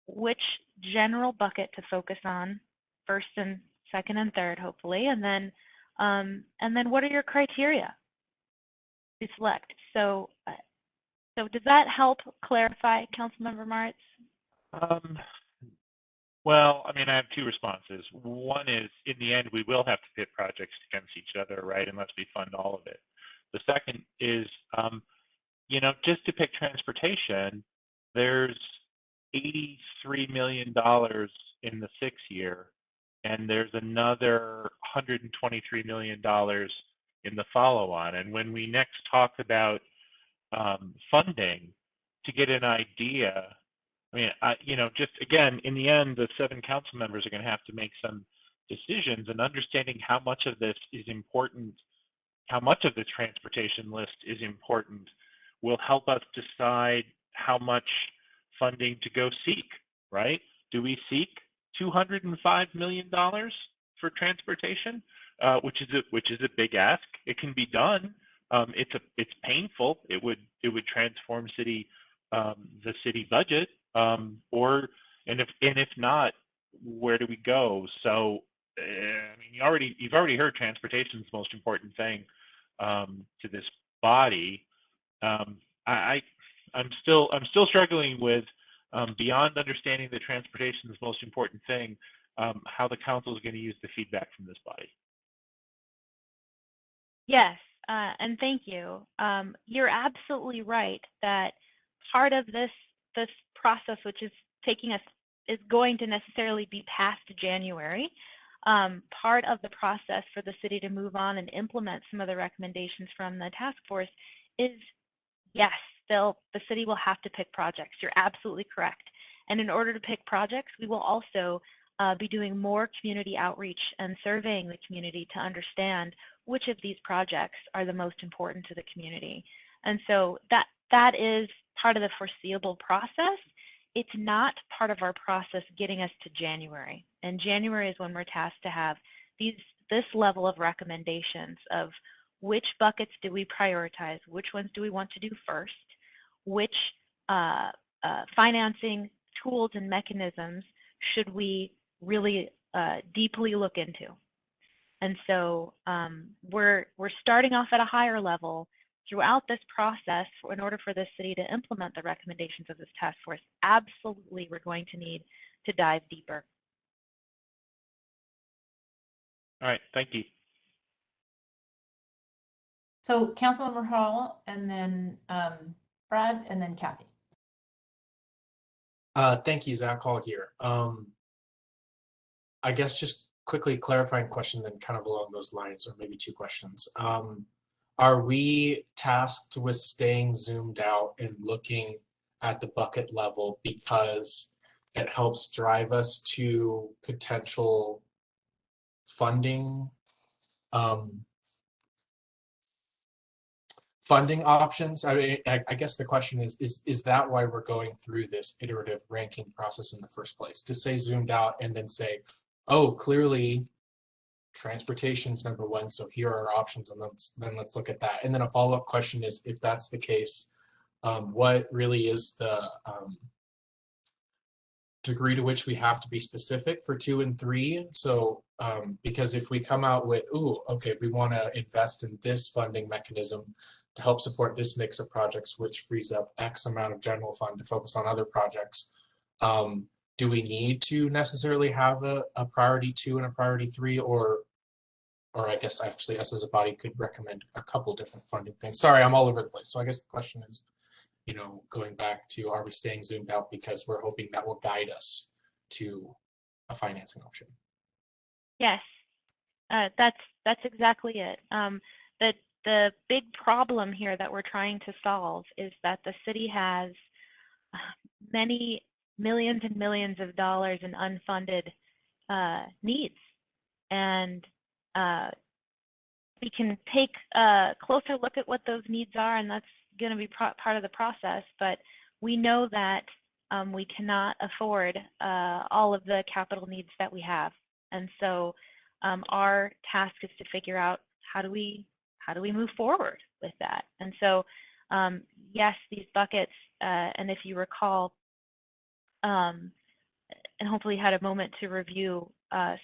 which general bucket to focus on first and second and third, hopefully, and then what are your criteria to select? So does that help clarify, Councilmember Maritz? Well, I mean, I have two responses. One is, in the end, we will have to pit projects against each other, right, unless we fund all of it. The second is, you know, just to pick transportation, there's $83 million in the 6th year, and there's another $123 million in the follow-on. And when we next talk about funding, to get an idea, I mean, you know, just again, in the end, the 7 council members are going to have to make some decisions, and understanding how much of this is important, how much of the transportation list is important, will help us decide how much funding to go seek, right? Do we seek $205 million for transportation, which is a big ask? It can be done. It's painful. It would transform the city budget. And if not, where do we go? So I mean, you've already heard transportation is the most important thing to this body. I'm still struggling with, beyond understanding that transportation is the most important thing, how the council is going to use the feedback from this body. Yes, and thank you. You're absolutely right that part of this process, which is is going to necessarily be past January. Part of the process for the city to move on and implement some of the recommendations from the task force is, yes, the city will have to pick projects. You're absolutely correct. And in order to pick projects, we will also be doing more community outreach and surveying the community to understand which of these projects are the most important to the community. And so that is part of the foreseeable process. It's not part of our process getting us to January. And January is when we're tasked to have this level of recommendations of which buckets do we prioritize, which ones do we want to do first, which financing tools and mechanisms should we really deeply look into. And so we're starting off at a higher level throughout this process. In order for this city to implement the recommendations of this task force, absolutely we're going to need to dive deeper. All right, thank you. So Councilmember Hall, and then Brad, and then Kathy. Thank you, Zach Hall here. I guess just quickly clarifying question, then kind of along those lines, or maybe two questions. Are we tasked with staying zoomed out and looking at the bucket level because it helps drive us to potential funding options? I mean, I guess the question is that why we're going through this iterative ranking process in the first place? To say zoomed out and then say, oh, clearly transportation's number one, so here are our options, and then let's look at that. And then a follow-up question is, if that's the case, what really is the degree to which we have to be specific for 2 and 3? So because if we come out with, ooh, okay, we want to invest in this funding mechanism to help support this mix of projects, which frees up X amount of general fund to focus on other projects, do we need to necessarily have a priority 2 and a priority 3, or I guess actually us as a body could recommend a couple different funding things? Sorry, I'm all over the place. So I guess the question is, you know, going back to, are we staying zoomed out because we're hoping that will guide us to a financing option? Yes, that's exactly it. The big problem here that we're trying to solve is that the city has many millions and millions of dollars in unfunded needs, and we can take a closer look at what those needs are, and that's going to be part of the process. But we know that we cannot afford all of the capital needs that we have. And so our task is to figure out how do we move forward with that. And so yes, these buckets, and if you recall, and hopefully had a moment to review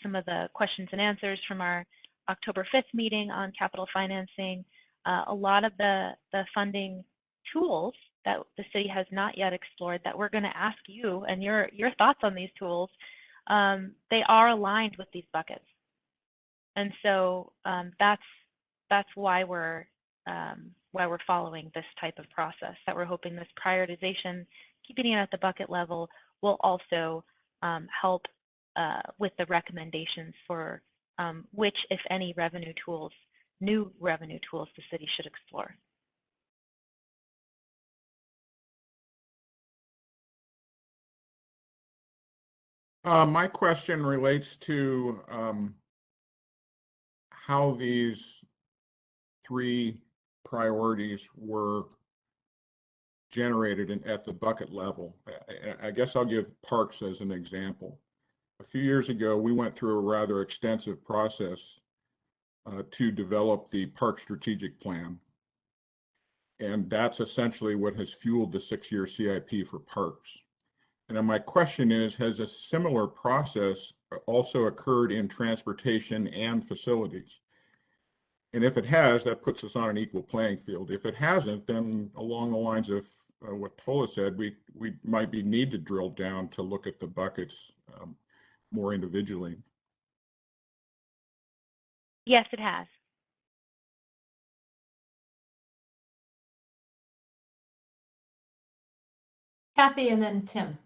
some of the questions and answers from our October 5th meeting on capital financing, a lot of the funding tools that the city has not yet explored that we're going to ask you and your thoughts on these tools, they are aligned with these buckets. And so that's why we're following this type of process, that we're hoping this prioritization, keeping it at the bucket level, will also help with the recommendations for which, if any, new revenue tools the city should explore. My question relates to how these 3 priorities were generated at the bucket level. I guess I'll give parks as an example. A few years ago, we went through a rather extensive process to develop the park strategic plan. And that's essentially what has fueled the 6-year CIP for parks. And then my question is, has a similar process also occurred in transportation and facilities? And if it has, that puts us on an equal playing field. If it hasn't, then along the lines of what Tola said, we might need to drill down to look at the buckets more individually. Yes, it has. Kathy and then Tim.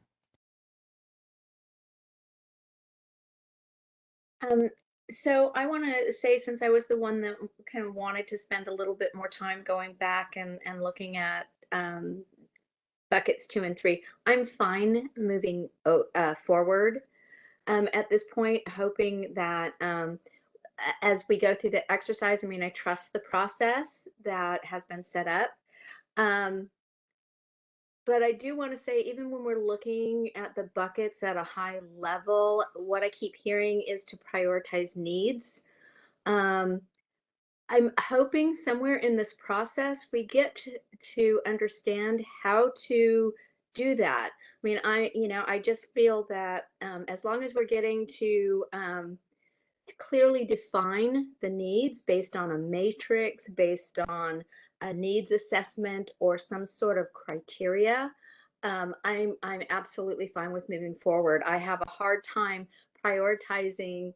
So I want to say, since I was the one that kind of wanted to spend a little bit more time going back and looking at buckets 2 and 3, I'm fine moving forward at this point, hoping that as we go through the exercise, I mean, I trust the process that has been set up. But I do want to say, even when we're looking at the buckets at a high level, what I keep hearing is to prioritize needs. I'm hoping somewhere in this process we get to understand how to do that. I mean, I just feel that as long as we're getting to clearly define the needs based on a matrix, based on a needs assessment or some sort of criteria, I'm absolutely fine with moving forward. I have a hard time prioritizing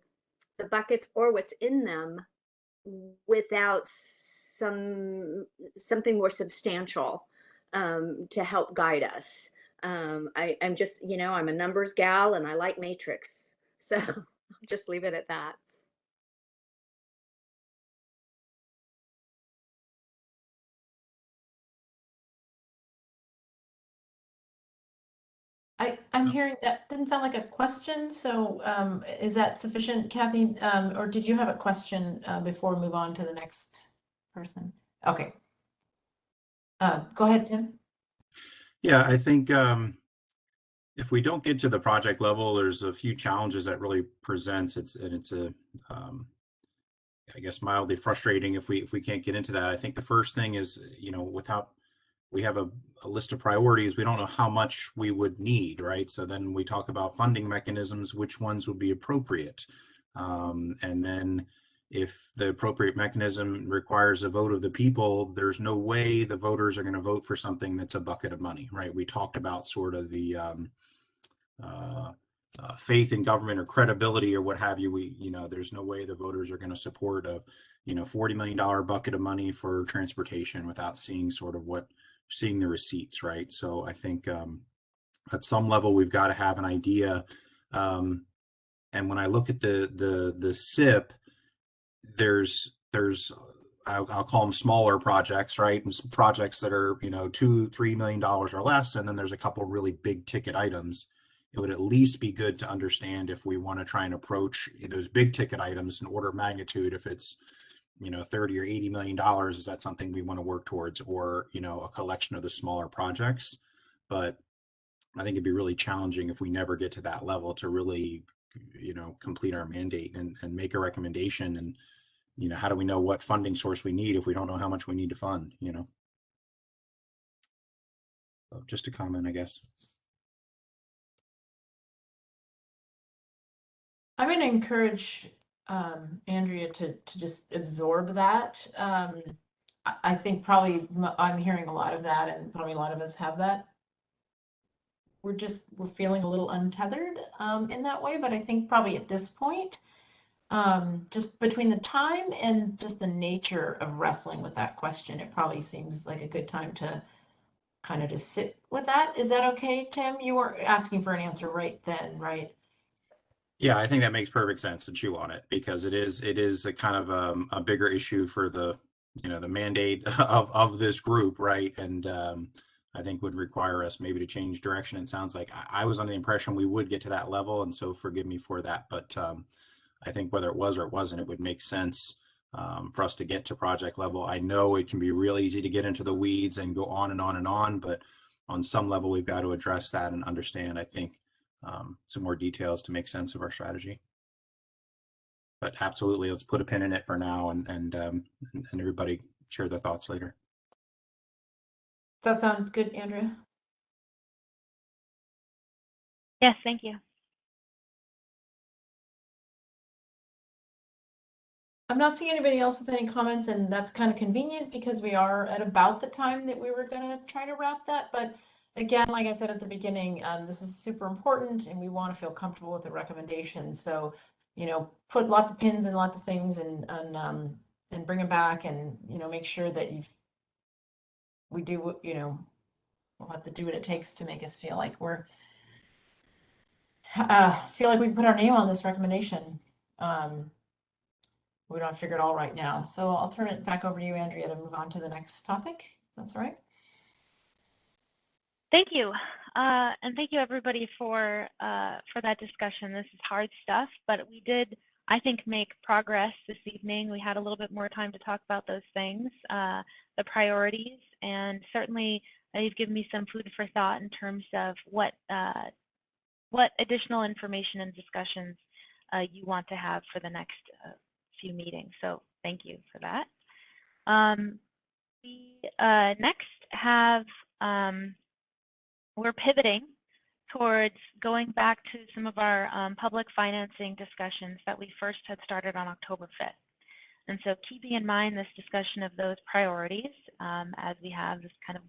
the buckets or what's in them without something more substantial to help guide us. I'm just, I'm a numbers gal and I like matrix, so I'll just leave it at that. I'm hearing that didn't sound like a question, so is that sufficient, Kathy? Or did you have a question before we move on to the next person? Okay. Go ahead, Tim. Yeah, I think if we don't get to the project level, there's a few challenges that really presents. It's I guess mildly frustrating if we can't get into that. I think the first thing is, without we have a list of priorities, we don't know how much we would need, right? So then we talk about funding mechanisms, which ones would be appropriate. And then if the appropriate mechanism requires a vote of the people, there's no way the voters are going to vote for something that's a bucket of money, right? We talked about sort of the faith in government or credibility or what have you. There's no way the voters are going to support a, $40 million bucket of money for transportation without seeing the receipts, right? So I think at some level we've got to have an idea. And when I look at the SIP, there's I'll call them smaller projects, right? And some projects that are $2-3 million or less, and then there's a couple really big ticket items. It would at least be good to understand if we want to try and approach those big ticket items in order of magnitude. If it's 30 or $80 million, is that something we want to work towards, or a collection of the smaller projects? But I think it'd be really challenging if we never get to that level to really, complete our mandate and make a recommendation. And, how do we know what funding source we need if we don't know how much we need to fund, So just a comment, I guess. I'm going to encourage Andrea to just absorb that. I think probably I'm hearing a lot of that, and probably a lot of us have that. We're feeling a little untethered in that way, but I think probably at this point, just between the time and just the nature of wrestling with that question, it probably seems like a good time to kind of just sit with that. Is that okay, Tim? You weren't asking for an answer right then, right? Yeah, I think that makes perfect sense to chew on it, because it is a kind of a bigger issue for the mandate of this group, right? And I think would require us maybe to change direction. It sounds like I was under the impression we would get to that level, and so forgive me for that. But I think whether it was or it wasn't, it would make sense for us to get to project level. I know it can be real easy to get into the weeds and go on and on and on, but on some level, we've got to address that and understand, I think, some more details to make sense of our strategy. But absolutely, let's put a pin in it for now, and everybody share their thoughts later. Does that sound good, Andrea? Yes, thank you. I'm not seeing anybody else with any comments, and that's kind of convenient because we are at about the time that we were going to try to wrap that. But again, like I said at the beginning, this is super important, and we want to feel comfortable with the recommendation. So, put lots of pins and lots of things, and bring them back, and make sure that we do, we'll have to do what it takes to make us feel like we put our name on this recommendation. We don't figure it all right now. So I'll turn it back over to you, Andrea, to move on to the next topic. That's all right. Thank you. And thank you everybody for that discussion. This is hard stuff, but we did, I think, make progress this evening. We had a little bit more time to talk about those things, the priorities, and certainly you've given me some food for thought in terms of what additional information and discussions you want to have for the next few meetings. So thank you for that. We next have, we're pivoting towards going back to some of our public financing discussions that we first had started on October 5th. And so keeping in mind this discussion of those priorities as we have this kind of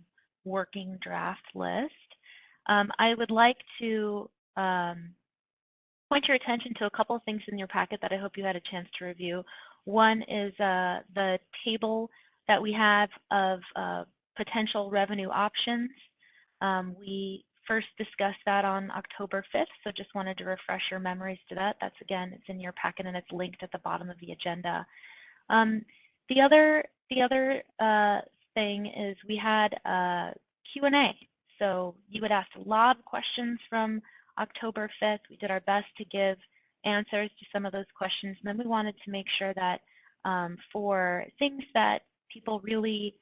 working draft list, I would like to point your attention to a couple of things in your packet that I hope you had a chance to review. One is the table that we have of potential revenue options. We first discussed that on October 5th, so just wanted to refresh your memories to that. That's, again, it's in your packet and it's linked at the bottom of the agenda. The other thing is we had Q&A. So you had asked a lot of questions from October 5th. We did our best to give answers to some of those questions. And then we wanted to make sure that for things that people really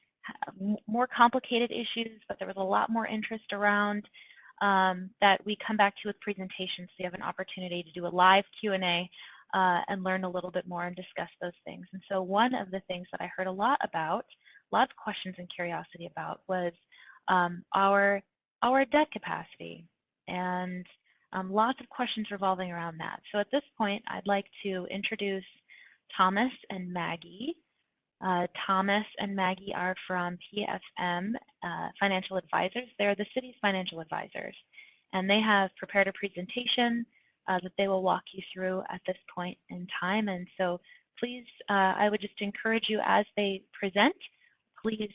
more complicated issues, but there was a lot more interest around, that we come back to with presentations. So you have an opportunity to do a live Q&A and learn a little bit more and discuss those things. And so one of the things that I heard a lot about, lots of questions and curiosity about, was our debt capacity, and lots of questions revolving around that. So at this point, I'd like to introduce Thomas and Maggie. Thomas and Maggie are from PFM Financial Advisors. They're the city's financial advisors, and they have prepared a presentation that they will walk you through at this point in time. And so please, I would just encourage you as they present, please,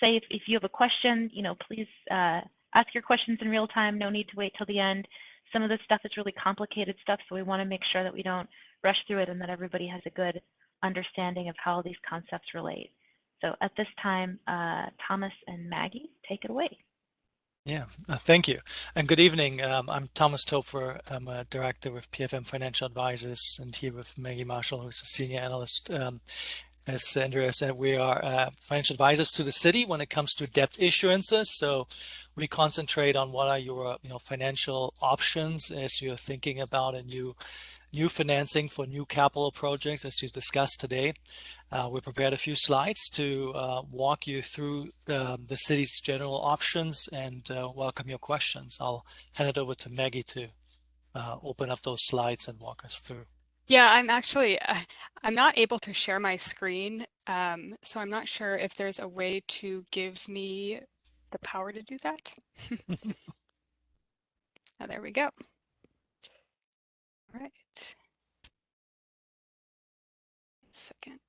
say if you have a question, please ask your questions in real time. No need to wait till the end. Some of this stuff is really complicated stuff, so we want to make sure that we don't rush through it and that everybody has a good understanding of how these concepts relate. So at this time, Thomas and Maggie, take it away. Yeah, thank you. And good evening. I'm Thomas Topfer. I'm a director with PFM Financial Advisors, and here with Maggie Marshall, who's a senior analyst. As Andrea said, we are financial advisors to the city when it comes to debt issuances. So we concentrate on what are your financial options as you're thinking about a new financing for new capital projects, as you discussed today. We prepared a few slides to walk you through the city's general options and welcome your questions. I'll hand it over to Maggie to open up those slides and walk us through. Yeah, I'm not able to share my screen, so I'm not sure if there's a way to give me the power to do that. Oh, there we go. All right. Second.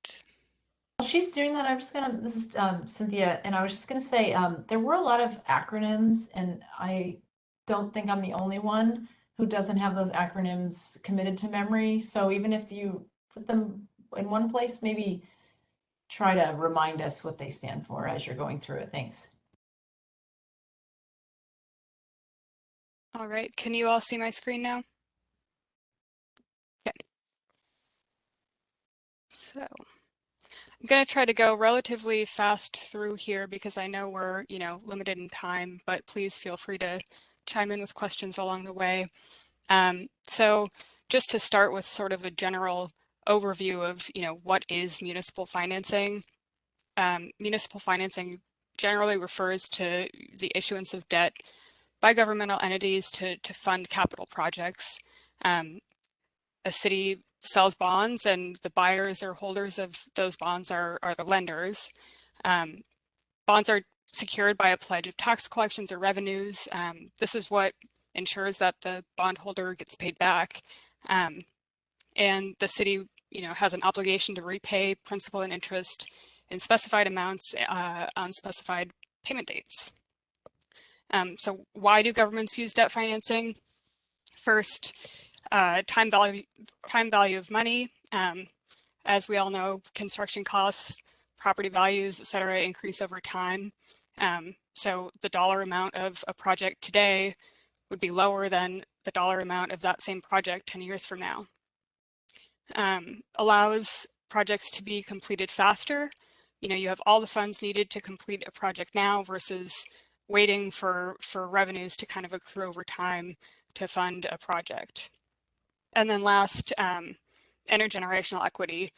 While she's doing that, this is Cynthia, and I was just gonna say, there were a lot of acronyms, and I don't think I'm the only one who doesn't have those acronyms committed to memory. So even if you put them in one place, maybe try to remind us what they stand for as you're going through it. Thanks. All right, can you all see my screen now? Okay. So I'm going to try to go relatively fast through here because I know we're, limited in time, but please feel free to chime in with questions along the way. So just to start with sort of a general overview of, what is municipal financing? Municipal financing generally refers to the issuance of debt by governmental entities to fund capital projects. A city sells bonds and the buyers or holders of those bonds are the lenders. Bonds are secured by a pledge of tax collections or revenues. This is what ensures that the bondholder gets paid back. And the city, has an obligation to repay principal and interest in specified amounts on specified payment dates. So why do governments use debt financing? First, time value of money. As we all know, construction costs, property values, et cetera, increase over time. So the dollar amount of a project today would be lower than the dollar amount of that same project 10 years from now. Allows projects to be completed faster. You have all the funds needed to complete a project now versus waiting for revenues to kind of accrue over time to fund a project. And then last, intergenerational equity.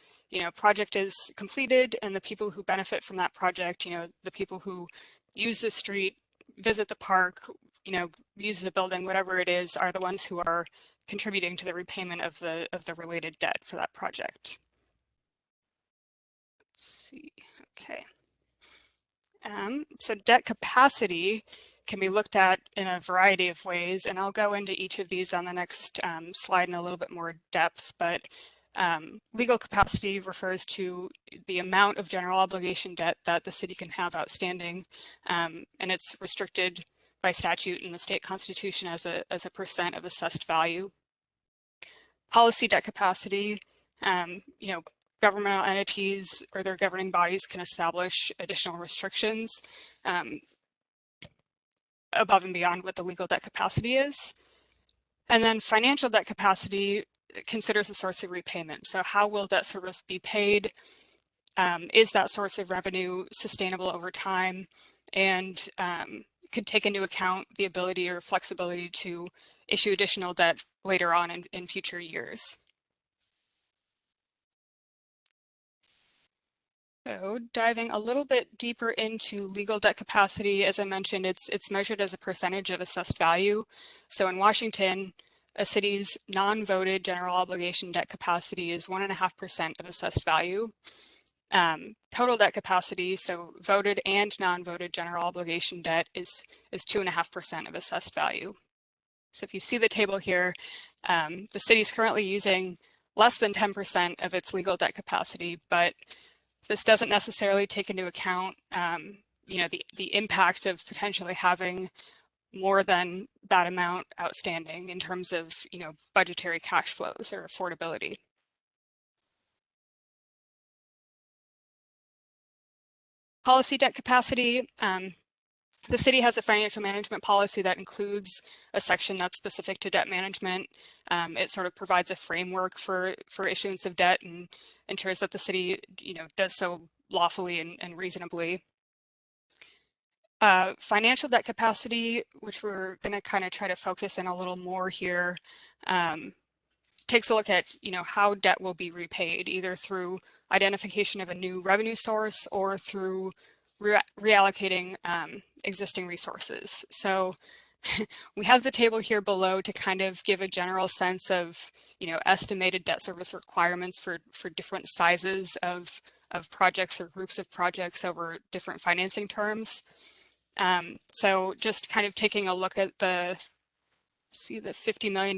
Project is completed and the people who benefit from that project, the people who use the street, visit the park, use the building, whatever it is, are the ones who are contributing to the repayment of the related debt for that project. Let's see, okay. So debt capacity can be looked at in a variety of ways, and I'll go into each of these on the next slide in a little bit more depth, but legal capacity refers to the amount of general obligation debt that the city can have outstanding, and it's restricted by statute in the state constitution as a percent of assessed value. Policy debt capacity, governmental entities or their governing bodies can establish additional restrictions above and beyond what the legal debt capacity is. And then financial debt capacity considers a source of repayment. So how will debt service be paid? Is that source of revenue sustainable over time? And could take into account the ability or flexibility to issue additional debt later on in future years. So diving a little bit deeper into legal debt capacity, as I mentioned, it's measured as a percentage of assessed value. So in Washington, a city's non-voted general obligation debt capacity is 1.5% of assessed value. Total debt capacity, so voted and non-voted general obligation debt is 2.5% of assessed value. So if you see the table here, the city is currently using less than 10% of its legal debt capacity, but this doesn't necessarily take into account, the impact of potentially having more than that amount outstanding in terms of, budgetary cash flows or affordability. Policy debt capacity, The city has a financial management policy that includes a section that's specific to debt management. It sort of provides a framework for issuance of debt and ensures that the city, does so lawfully and reasonably. Financial debt capacity, which we're going to kind of try to focus in a little more here, takes a look at, how debt will be repaid, either through identification of a new revenue source or through reallocating existing resources. So we have the table here below to kind of give a general sense of, estimated debt service requirements for different sizes of projects or groups of projects over different financing terms. So just kind of taking a look at the $50 million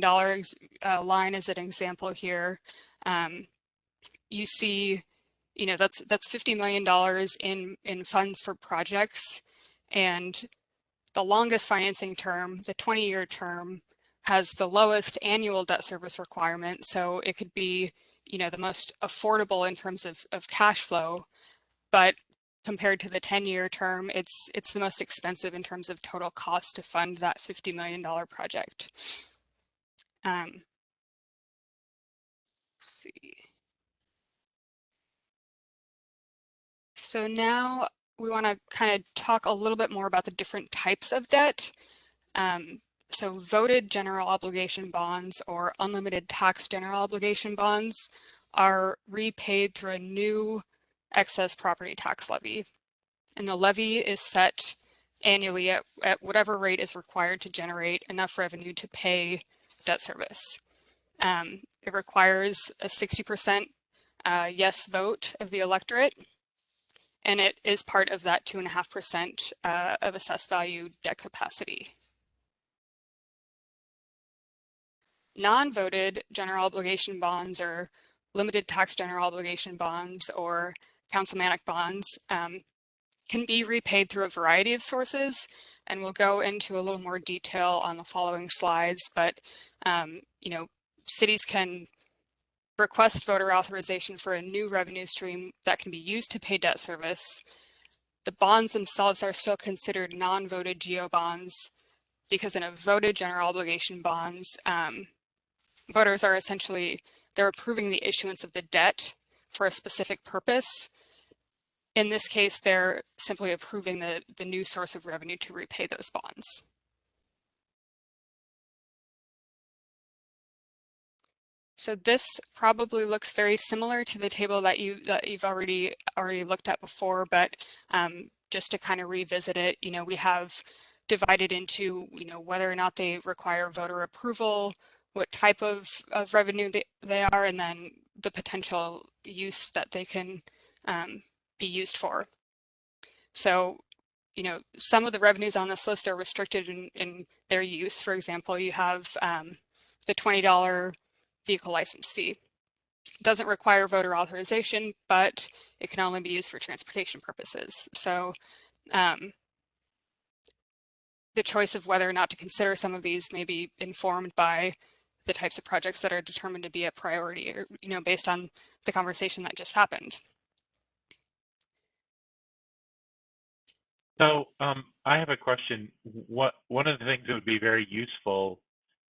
line as an example here. You see, that's $50 million in funds for projects, and the longest financing term, the 20-year term, has the lowest annual debt service requirement. So it could be, the most affordable in terms of cash flow, but compared to the 10-year term, it's the most expensive in terms of total cost to fund that $50 million project. Let's see. So now we want to kind of talk a little bit more about the different types of debt. So voted general obligation bonds or unlimited tax general obligation bonds are repaid through a new excess property tax levy. And the levy is set annually at whatever rate is required to generate enough revenue to pay debt service. It requires a 60% yes vote of the electorate, and it is part of that 2.5% of assessed value debt capacity. Non-voted general obligation bonds or limited tax general obligation bonds or councilmanic bonds can be repaid through a variety of sources, and we'll go into a little more detail on the following slides, but cities can request voter authorization for a new revenue stream that can be used to pay debt service. The bonds themselves are still considered non-voted GO bonds because in a voted general obligation bonds, voters are they're approving the issuance of the debt for a specific purpose. In this case, they're simply approving the new source of revenue to repay those bonds. So this probably looks very similar to the table that you've already looked at before, but just to kind of revisit it, we have divided into whether or not they require voter approval, what type of revenue they are, and then the potential use that they can be used for. So, some of the revenues on this list are restricted in their use. For example, you have the $20 vehicle license fee. It doesn't require voter authorization, but it can only be used for transportation purposes. So the choice of whether or not to consider some of these may be informed by the types of projects that are determined to be a priority, or based on the conversation that just happened. So I have a question. One of the things that would be very useful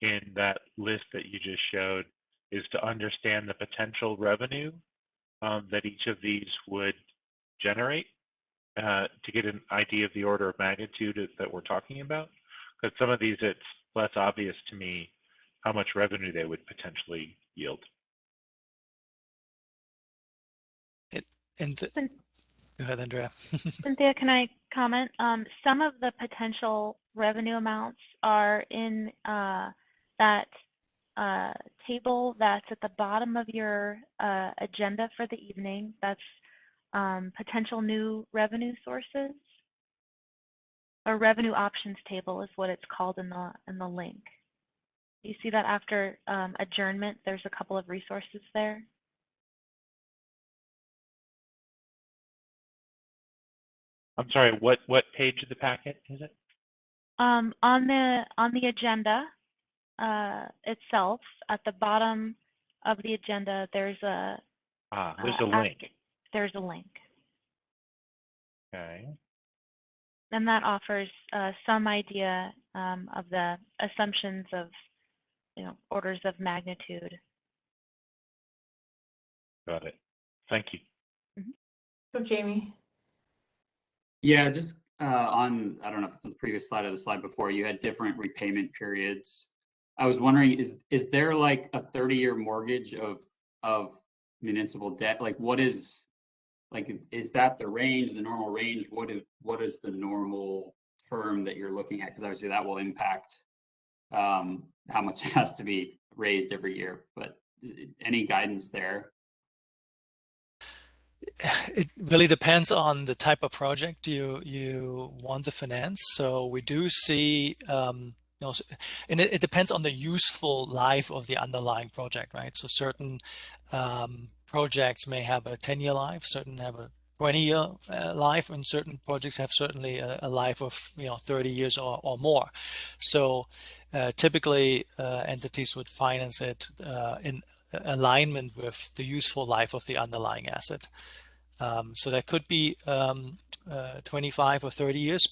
in that list that you just showed is to understand the potential revenue that each of these would generate to get an idea of the order of magnitude that we're talking about. Because some of these, it's less obvious to me how much revenue they would potentially yield. Go ahead, Andrea. Cynthia, can I comment? Some of the potential revenue amounts are in that table that's at the bottom of your agenda for the evening. That's potential new revenue sources, or revenue options table is what it's called in the link. You see that after adjournment, there's a couple of resources there. I'm sorry, what page of the packet is it? On the agenda itself, at the bottom of the agenda, there's a there's a link. There's a link. Okay. that offers some idea of the assumptions of, orders of magnitude. Got it. Thank you. So Jamie. Yeah, just on, I don't know if it's the previous slide or the slide before, you had different repayment periods. I was wondering, is there like a 30-year mortgage of municipal debt? Like what is, like, is that the range, the normal range? What is the normal term that you're looking at? Because obviously that will impact how much has to be raised every year, but any guidance there? It really depends on the type of project you want to finance. So we do see, and it depends on the useful life of the underlying project, right? So certain projects may have a 10-year life, certain have a 20-year life, and certain projects have certainly a life of 30 years or more. So typically entities would finance it in alignment with the useful life of the underlying asset. So that could be 25 or 30 years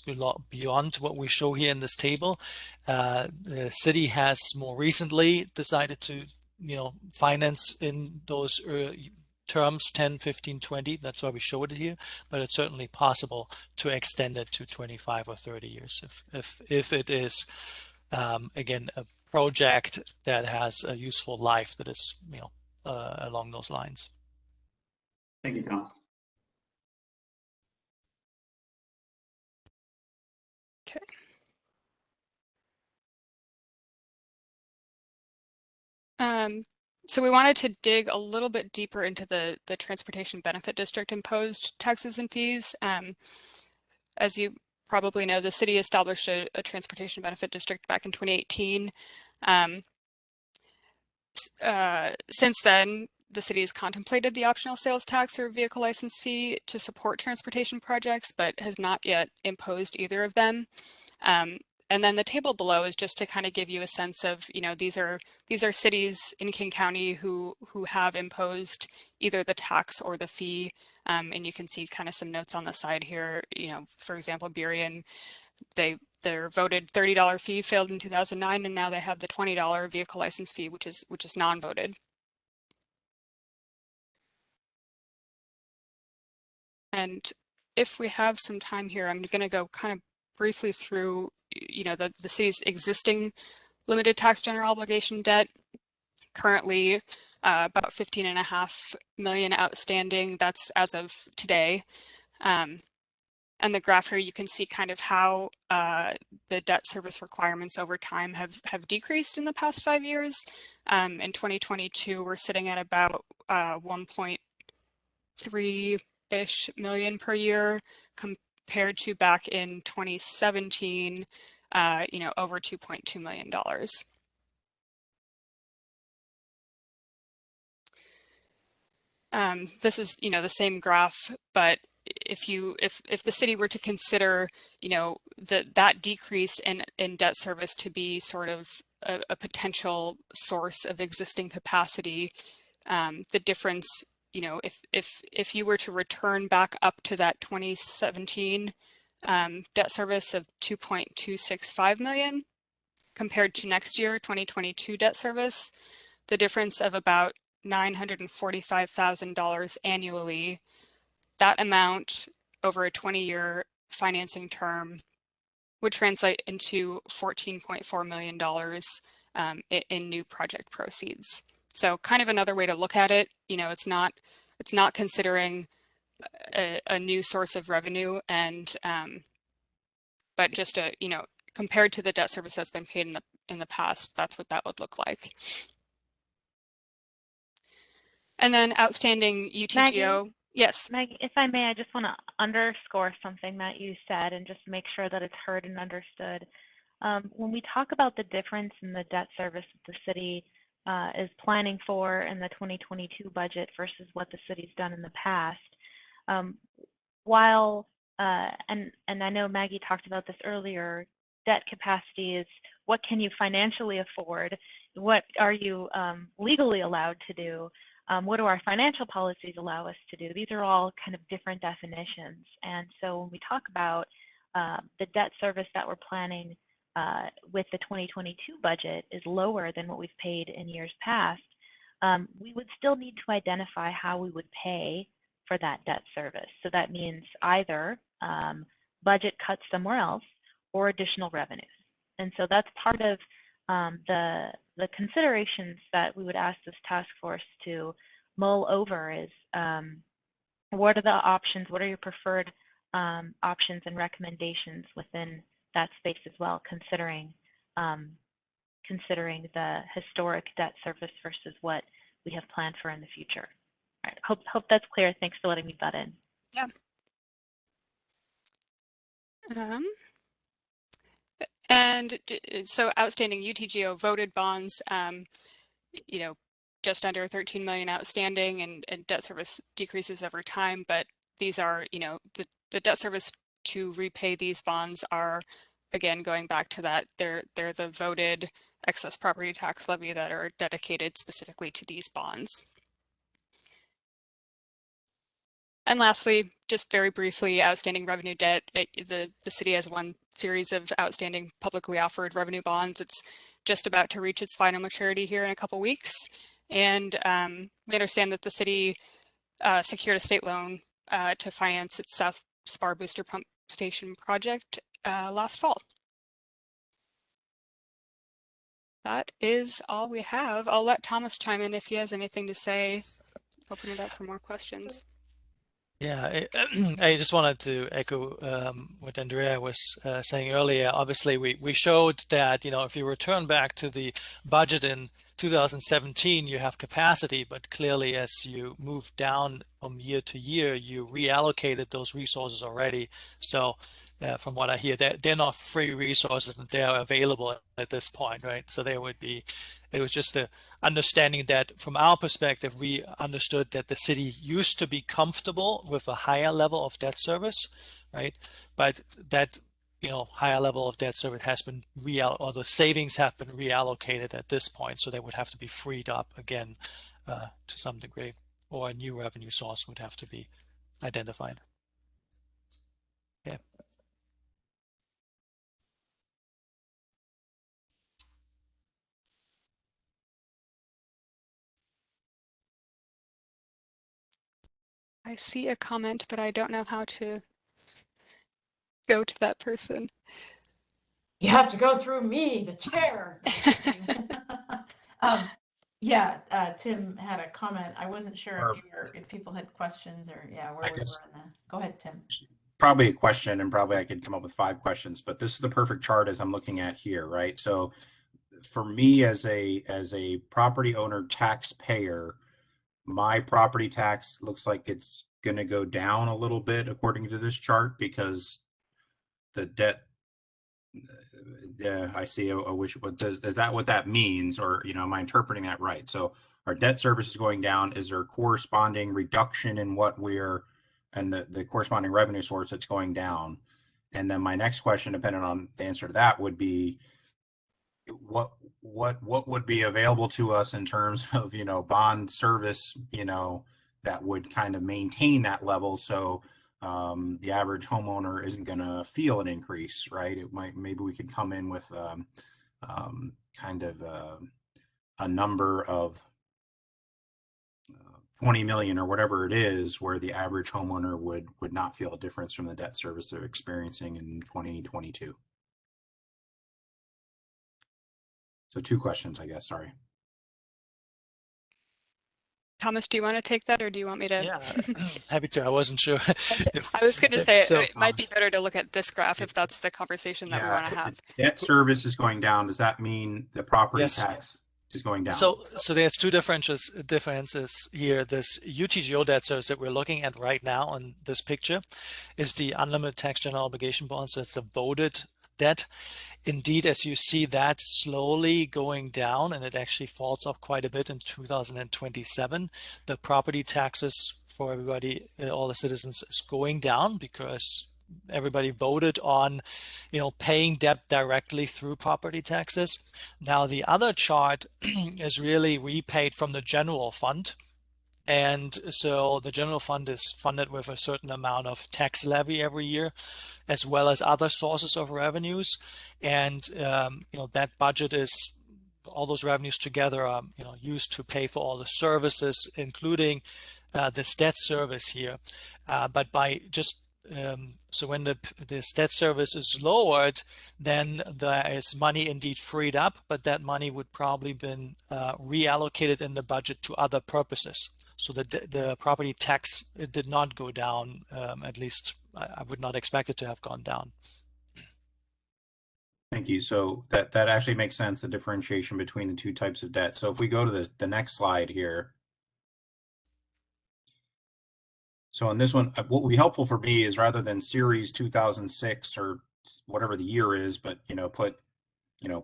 beyond what we show here in this table. The city has more recently decided to, finance in those terms 10, 15, 20. That's why we showed it here. But it's certainly possible to extend it to 25 or 30 years if it is, again, a project that has a useful life that is, along those lines. Thank you, Thomas. Okay. So we wanted to dig a little bit deeper into the Transportation Benefit District imposed taxes and fees. As you probably know, the city established a Transportation Benefit District back in 2018. Since then, the city has contemplated the optional sales tax or vehicle license fee to support transportation projects, but has not yet imposed either of them. And then the table below is just to kind of give you a sense of, these are cities in King County who have imposed either the tax or the fee. And you can see kind of some notes on the side here. For example, Burien, their voted $30 fee failed in 2009, and now they have the $20 vehicle license fee, which is non-voted. And if we have some time here, I'm going to go kind of briefly through, the city's existing limited tax general obligation debt. Currently, about $15.5 million outstanding. That's as of today. And the graph here, you can see kind of how the debt service requirements over time have decreased in the past 5 years. In 2022, we're sitting at about 1.3-ish million per year, compared to back in 2017, over $2.2 million. This is, the same graph, but if the city were to consider, that decrease in debt service to be sort of a potential source of existing capacity, the difference, if you were to return back up to that 2017 debt service of 2.265 million compared to next year, 2022 debt service, the difference of about $945,000 annually, that amount over a 20-year financing term would translate into $14.4 million in new project proceeds. So kind of another way to look at it, it's not considering a new source of revenue, and but just compared to the debt service that's been paid in the past, that's what that would look like. And then outstanding UTGO. Maggie? Yes. Maggie, if I may, I just want to underscore something that you said and just make sure that it's heard and understood. When we talk about the difference in the debt service that the city is planning for in the 2022 budget versus what the city's done in the past, while, and I know Maggie talked about this earlier, debt capacity is what can you financially afford? What are you legally allowed to do? What do our financial policies allow us to do? These are all kind of different definitions. And so when we talk about the debt service that we're planning with the 2022 budget is lower than what we've paid in years past, we would still need to identify how we would pay for that debt service. So that means either budget cuts somewhere else or additional revenues. And so that's part of the considerations that we would ask this task force to mull over is what are the options, what are your preferred options and recommendations within that space as well, considering the historic debt service versus what we have planned for in the future. All right, hope that's clear. Thanks for letting me butt in. Yeah. And so outstanding UTGO voted bonds, you know, just under 13 million outstanding, and debt service decreases over time, but these are, you know, the debt service to repay these bonds are, again, going back to that, they're the voted excess property tax levy that are dedicated specifically to these bonds. And lastly, just very briefly, outstanding revenue debt. The city has one series of outstanding publicly offered revenue bonds. It's just about to reach its final maturity here in a couple weeks. And we understand that the city secured a state loan to finance its South Spar Booster Pump Station project last fall. That is all we have. I'll let Thomas chime in if he has anything to say. Open it up for more questions. Yeah, I just wanted to echo what Andrea was saying earlier. Obviously, we showed that, you know, if you return back to the budget in 2017, you have capacity, but clearly as you move down from year to year, you reallocated those resources already. So from what I hear, they're not free resources and they're available at this point, right? So there would be, it was just the understanding that from our perspective, we understood that the city used to be comfortable with a higher level of debt service, right? But that, you know, higher level of debt service has been or the savings have been reallocated at this point. So they would have to be freed up again to some degree, or a new revenue source would have to be identified. Yeah. I see a comment, but I don't know how to go to that person. You have to go through me, the chair. Yeah, Tim had a comment. I wasn't sure if people had questions or where we were in the. Go ahead, Tim. Probably a question, and probably I could come up with 5 questions, but this is the perfect chart as I'm looking at here, right? So for me as a property owner taxpayer, my property tax looks like it's going to go down a little bit according to this chart because the debt. Yeah, I see. I wish. Is that what that means, or am I interpreting that right? So our debt service is going down. Is there a corresponding reduction in what we're and the corresponding revenue source that's going down? And then my next question, depending on the answer to that, would be what would be available to us in terms of bond service that would kind of maintain that level, so the average homeowner isn't going to feel an increase, right? Maybe we could come in with kind of a number of 20 million or whatever it is, where the average homeowner would not feel a difference from the debt service they're experiencing in 2022. So 2 questions, I guess. Sorry. Thomas, do you want to take that, or do you want me to? Yeah, happy to. I wasn't sure. I was going to say it might be better to look at this graph if that's the conversation that we want to have. Debt service is going down. Does that mean the property tax is going down? So there's 2 differences here. This UTGO debt service that we're looking at right now on this picture is the unlimited tax general obligation bonds. So it's the voted debt. Indeed, as you see that slowly going down, and it actually falls off quite a bit in 2027, the property taxes for everybody, all the citizens, is going down because everybody voted on, paying debt directly through property taxes. Now, the other chart is really repaid from the general fund. And so the general fund is funded with a certain amount of tax levy every year, as well as other sources of revenues. And that budget is, all those revenues together are used to pay for all the services, including this debt service here. But by just so when this debt service is lowered, then there is money indeed freed up, but that money would probably been reallocated in the budget to other purposes. So the property tax, it did not go down, at least I would not expect it to have gone down. Thank you. So that actually makes sense, the differentiation between the two types of debt. So if we go to the next slide here. So on this one, what would be helpful for me is rather than series 2006 or whatever the year is, but put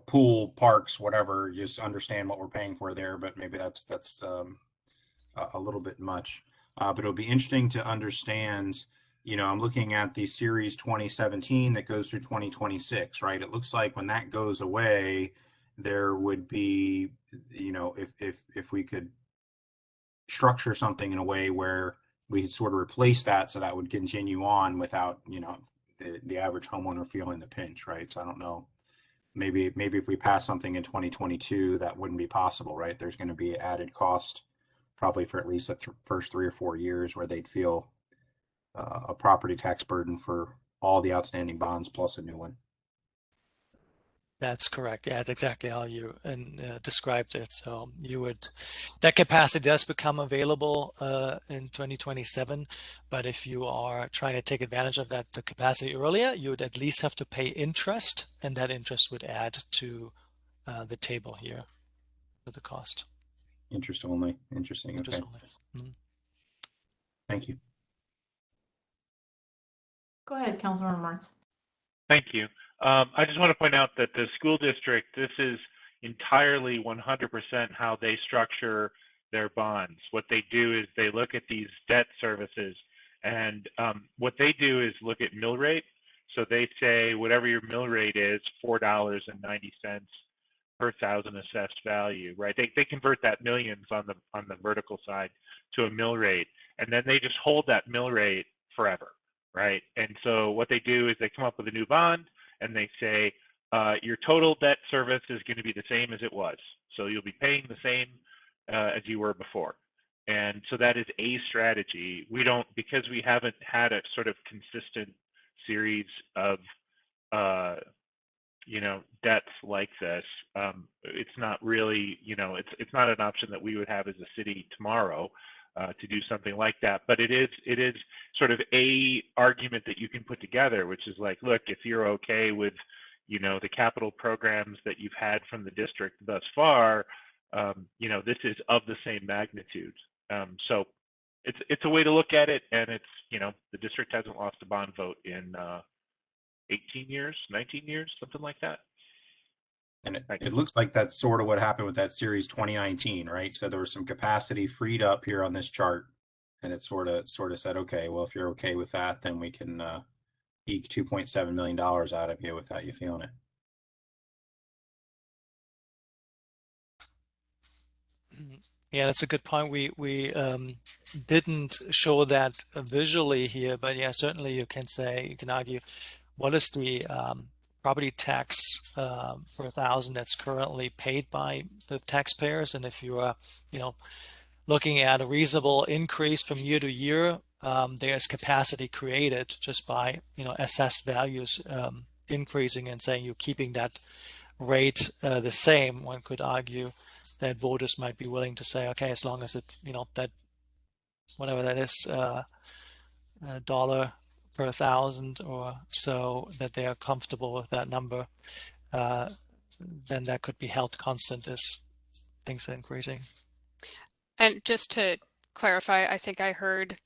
pool, parks, whatever, just understand what we're paying for there. But maybe that's a little bit much. But it'll be interesting to understand. I'm looking at the series 2017 that goes through 2026, right? It looks like when that goes away, there would be, if we could structure something in a way where we sort of replace that, so that would continue on without, the average homeowner feeling the pinch, right? So I don't know, maybe if we pass something in 2022, that wouldn't be possible, right? There's going to be added cost probably for at least the first 3 or 4 years where they'd feel a property tax burden for all the outstanding bonds plus a new one. That's correct. Yeah, that's exactly how you described it. So that capacity does become available in 2027. But if you are trying to take advantage of the capacity earlier, you would at least have to pay interest, and that interest would add to the table here for the cost. Interest only. Interesting. Interest Okay. only. Mm-hmm. Thank you. Go ahead, Councilmember Martz. Thank you. I just want to point out that the school district, this is entirely 100% how they structure their bonds. What they do is they look at these debt services, and what they do is look at mill rate. So they say whatever your mill rate is, $4.90 per thousand assessed value, right? They convert that millions on the vertical side to a mill rate, and then they just hold that mill rate forever, right? And so what they do is they come up with a new bond, and they say your total debt service is going to be the same as it was. So you'll be paying the same as you were before. And so that is a strategy. We don't, because we haven't had a sort of consistent series of debts like this. It's not really, it's not an option that we would have as a city tomorrow to do something like that. But it is sort of a argument that you can put together, which is like, look, if you're okay with, the capital programs that you've had from the district thus far, this is of the same magnitude. So it's a way to look at it, and it's, the district hasn't lost a bond vote in 18 years, 19 years, something like that. And it looks like that's sort of what happened with that series 2019, right? So there was some capacity freed up here on this chart, and it sort of said, okay, well, if you're okay with that, then we can eke $2.7 million out of you without you feeling it. Yeah, that's a good point. We didn't show that visually here, but yeah, certainly you can argue, what is the property tax per thousand that's currently paid by the taxpayers? And if you are, looking at a reasonable increase from year to year, there's capacity created just by, assessed values increasing, and saying you're keeping that rate the same. One could argue that voters might be willing to say, okay, as long as it's, that whatever that is, dollar per thousand or so, that they are comfortable with that number, then that could be held constant as things are increasing. And just to clarify, I think I heard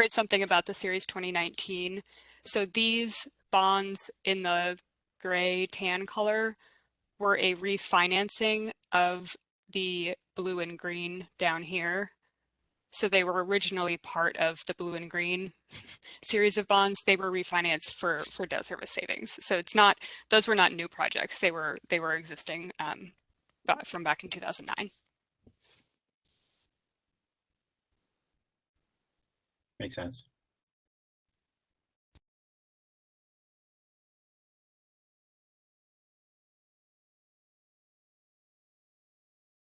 something about the Series 2019. So these bonds in the gray tan color were a refinancing of the blue and green down here. So they were originally part of the blue and green series of bonds. They were refinanced for debt service savings. So those were not new projects. They were existing from back in 2009. Makes sense.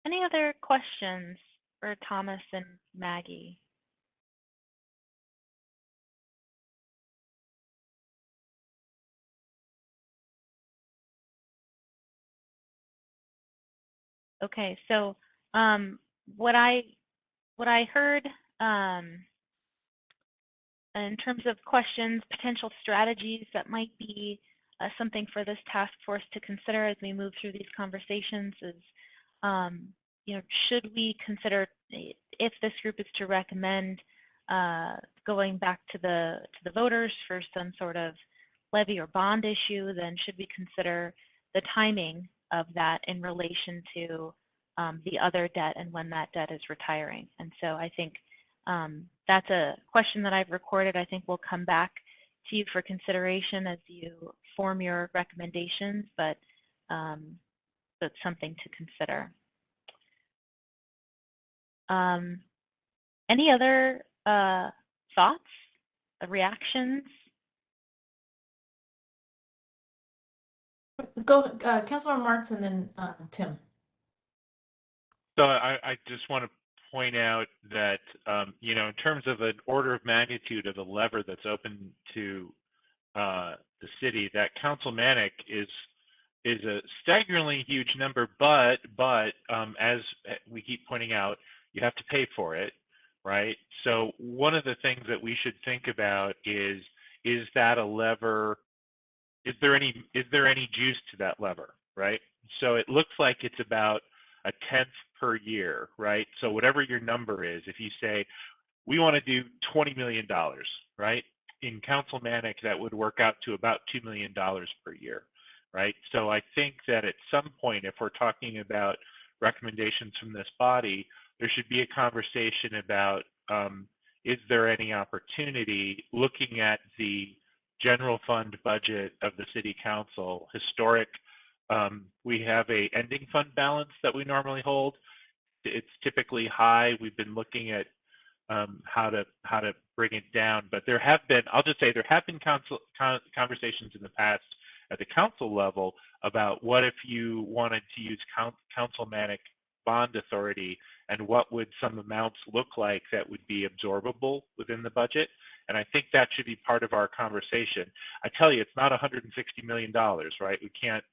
Any other questions for Thomas and Maggie? Okay, so what I heard in terms of questions, potential strategies that might be something for this task force to consider as we move through these conversations is, you know, should we consider, if this group is to recommend going back to the voters for some sort of levy or bond issue, then should we consider the timing of that in relation to the other debt and when that debt is retiring? And so I think that's a question that I've recorded. I think we'll come back to you for consideration as you form your recommendations, but that's something to consider. Any other thoughts, reactions? Go, Councilmember Marks, and then Tim. So I just want to point out that, you know, in terms of an order of magnitude of the lever that's open to the city, that councilmanic is a staggeringly huge number, but as we keep pointing out, you have to pay for it, right? So one of the things that we should think about is that a lever? Is there any juice to that lever, right? So it looks like it's about 1/10 per year, right? So whatever your number is, if you say we want to do $20 million, right? In councilmanic, that would work out to about $2 million per year, right? So I think that at some point, if we're talking about recommendations from this body, there should be a conversation about is there any opportunity, looking at the general fund budget of the city council, historic, we have a ending fund balance that we normally hold. It's typically high. We've been looking at how to bring it down, but there have been, I'll just say, there have been conversations in the past at the council level about what if you wanted to use councilmanic bond authority, and what would some amounts look like that would be absorbable within the budget. And I think that should be part of our conversation. I tell you, it's not $160 million, right? We can't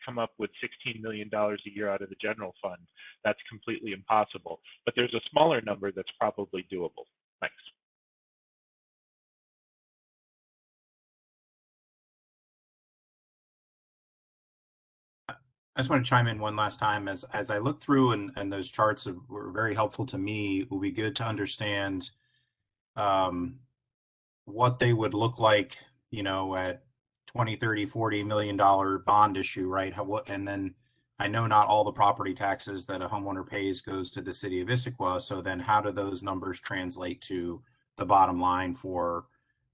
come up with $16 million a year out of the general fund. That's completely impossible. But there's a smaller number that's probably doable. Thanks. I just want to chime in one last time. As I look through and those charts were very helpful to me, it will be good to understand what they would look like, you know, at 20, 30, $40 million bond issue, right? And then I know not all the property taxes that a homeowner pays goes to the city of Issaquah. So then how do those numbers translate to the bottom line for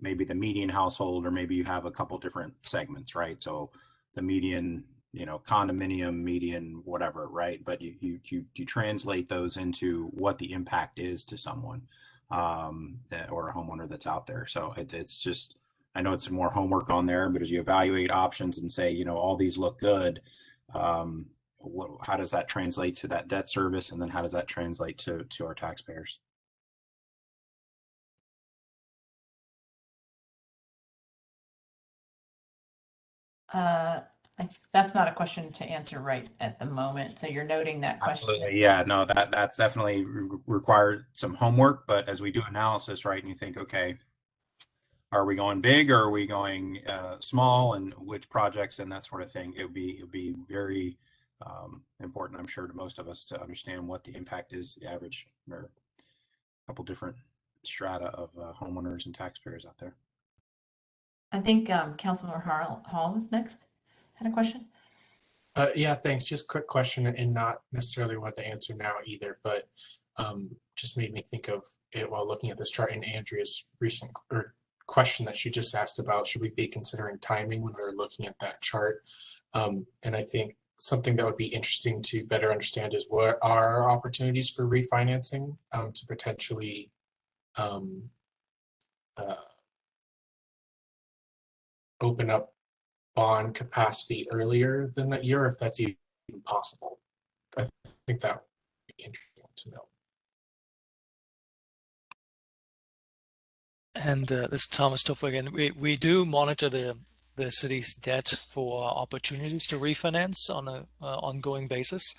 maybe the median household, or maybe you have a couple different segments, right? So the median, you know, condominium, median, whatever, right? But you translate those into what the impact is to someone or a homeowner that's out there. So it's just, I know it's more homework on there, but as you evaluate options and say, you know, all these look good, how does that translate to that debt service? And then how does that translate to our taxpayers? That's not a question to answer right at the moment. So you're noting that question. Absolutely. Yeah, no, that's definitely required some homework, but as we do analysis, right, and you think, okay, are we going big or are we going small, and which projects and that sort of thing, it would be very important, I'm sure, to most of us to understand what the impact is, the average, or a couple different strata of homeowners and taxpayers out there. I think Councilmember Hall was next. Had a question? Yeah, thanks. Just quick question, and not necessarily one to answer now either, but just made me think of it while looking at this chart, and Andrea's recent question that she just asked about, should we be considering timing when we're looking at that chart? And I think something that would be interesting to better understand is what are our opportunities for refinancing to potentially open up bond capacity earlier than that year, if that's even possible. I think that would be interesting to know. And this is Thomas Topfer again. We do monitor the city's debt for opportunities to refinance on an ongoing basis.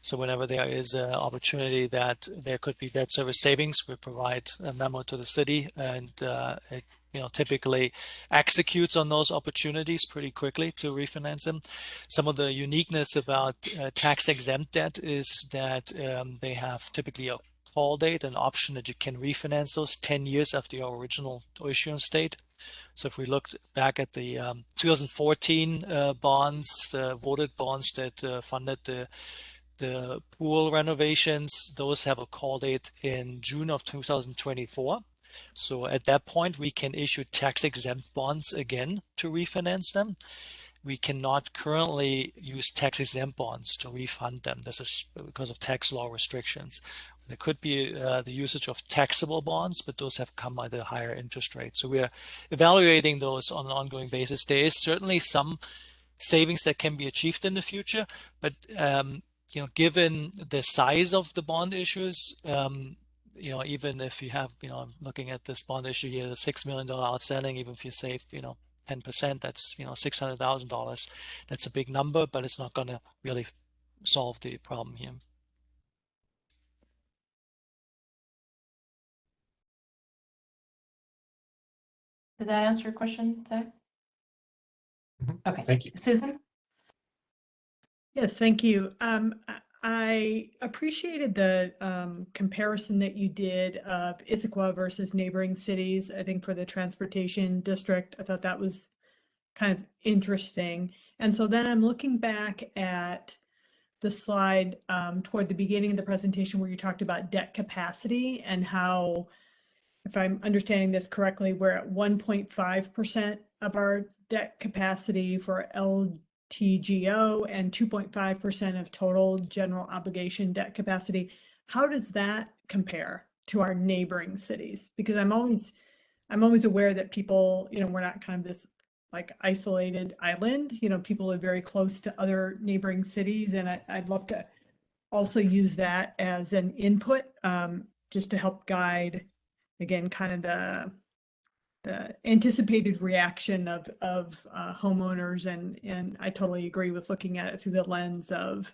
So whenever there is an opportunity that there could be debt service savings, we provide a memo to the city, and it typically executes on those opportunities pretty quickly to refinance them. Some of the uniqueness about tax exempt debt is that they have typically a call date, an option that you can refinance those 10 years after your original issuance date. So if we looked back at the 2014 bonds, the voted bonds that funded the pool renovations, those have a call date in June of 2024. So at that point, we can issue tax exempt bonds again to refinance them. We cannot currently use tax exempt bonds to refund them. This is because of tax law restrictions. There could be the usage of taxable bonds, but those have come at a higher interest rate. So we are evaluating those on an ongoing basis. There is certainly some savings that can be achieved in the future, but given the size of the bond issues, even if you have, I'm looking at this bond issue here, the $6 million outstanding, even if you save, 10%, that's, $600,000. That's a big number, but it's not going to really solve the problem here. Did that answer your question, Zach? Okay. Thank you. Susan? Yes, thank you. I appreciated the comparison that you did of Issaquah versus neighboring cities. I think for the transportation district, I thought that was kind of interesting. And so then I'm looking back at the slide toward the beginning of the presentation where you talked about debt capacity and how, if I'm understanding this correctly, we're at 1.5% of our debt capacity for LTGO and 2.5% of total general obligation debt capacity. How does that compare to our neighboring cities? Because I'm always aware that people, we're not kind of this like isolated island, people are very close to other neighboring cities, and I'd love to also use that as an input just to help guide, again, kind of the anticipated reaction of homeowners, and I totally agree with looking at it through the lens of,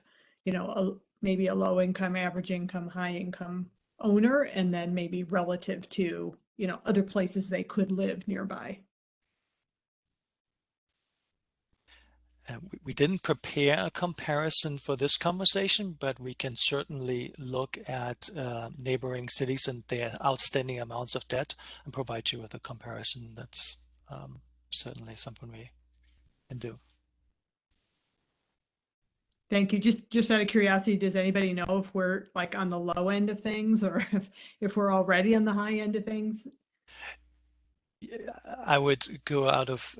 maybe a low income, average income, high income owner, and then maybe relative to, other places they could live nearby. We didn't prepare a comparison for this conversation, but we can certainly look at neighboring cities and their outstanding amounts of debt and provide you with a comparison. That's certainly something we can do. Thank you. Just out of curiosity, does anybody know if we're like on the low end of things, or if we're already on the high end of things? I would go out of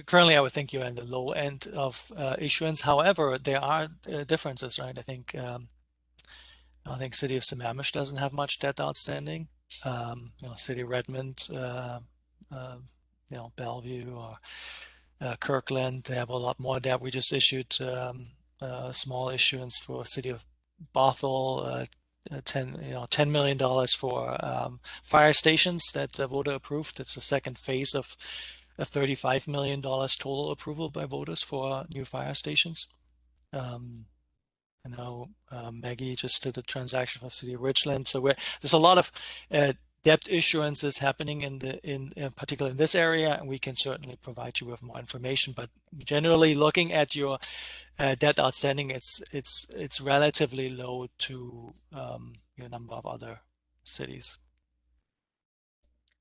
currently I would think you're in the low end of issuance. However, there are differences, right? I think City of Sammamish doesn't have much debt outstanding. City of Redmond, Bellevue or Kirkland, they have a lot more debt. We just issued a small issuance for City of Bothell, $10 million for fire stations that voter approved. It's the second phase of a $35 million total approval by voters for new fire stations. I know Maggie just did a transaction for City of Richland. So there's a lot of debt issuances happening in particular in this area, and we can certainly provide you with more information. But generally, looking at your debt outstanding, it's relatively low to your number of other cities.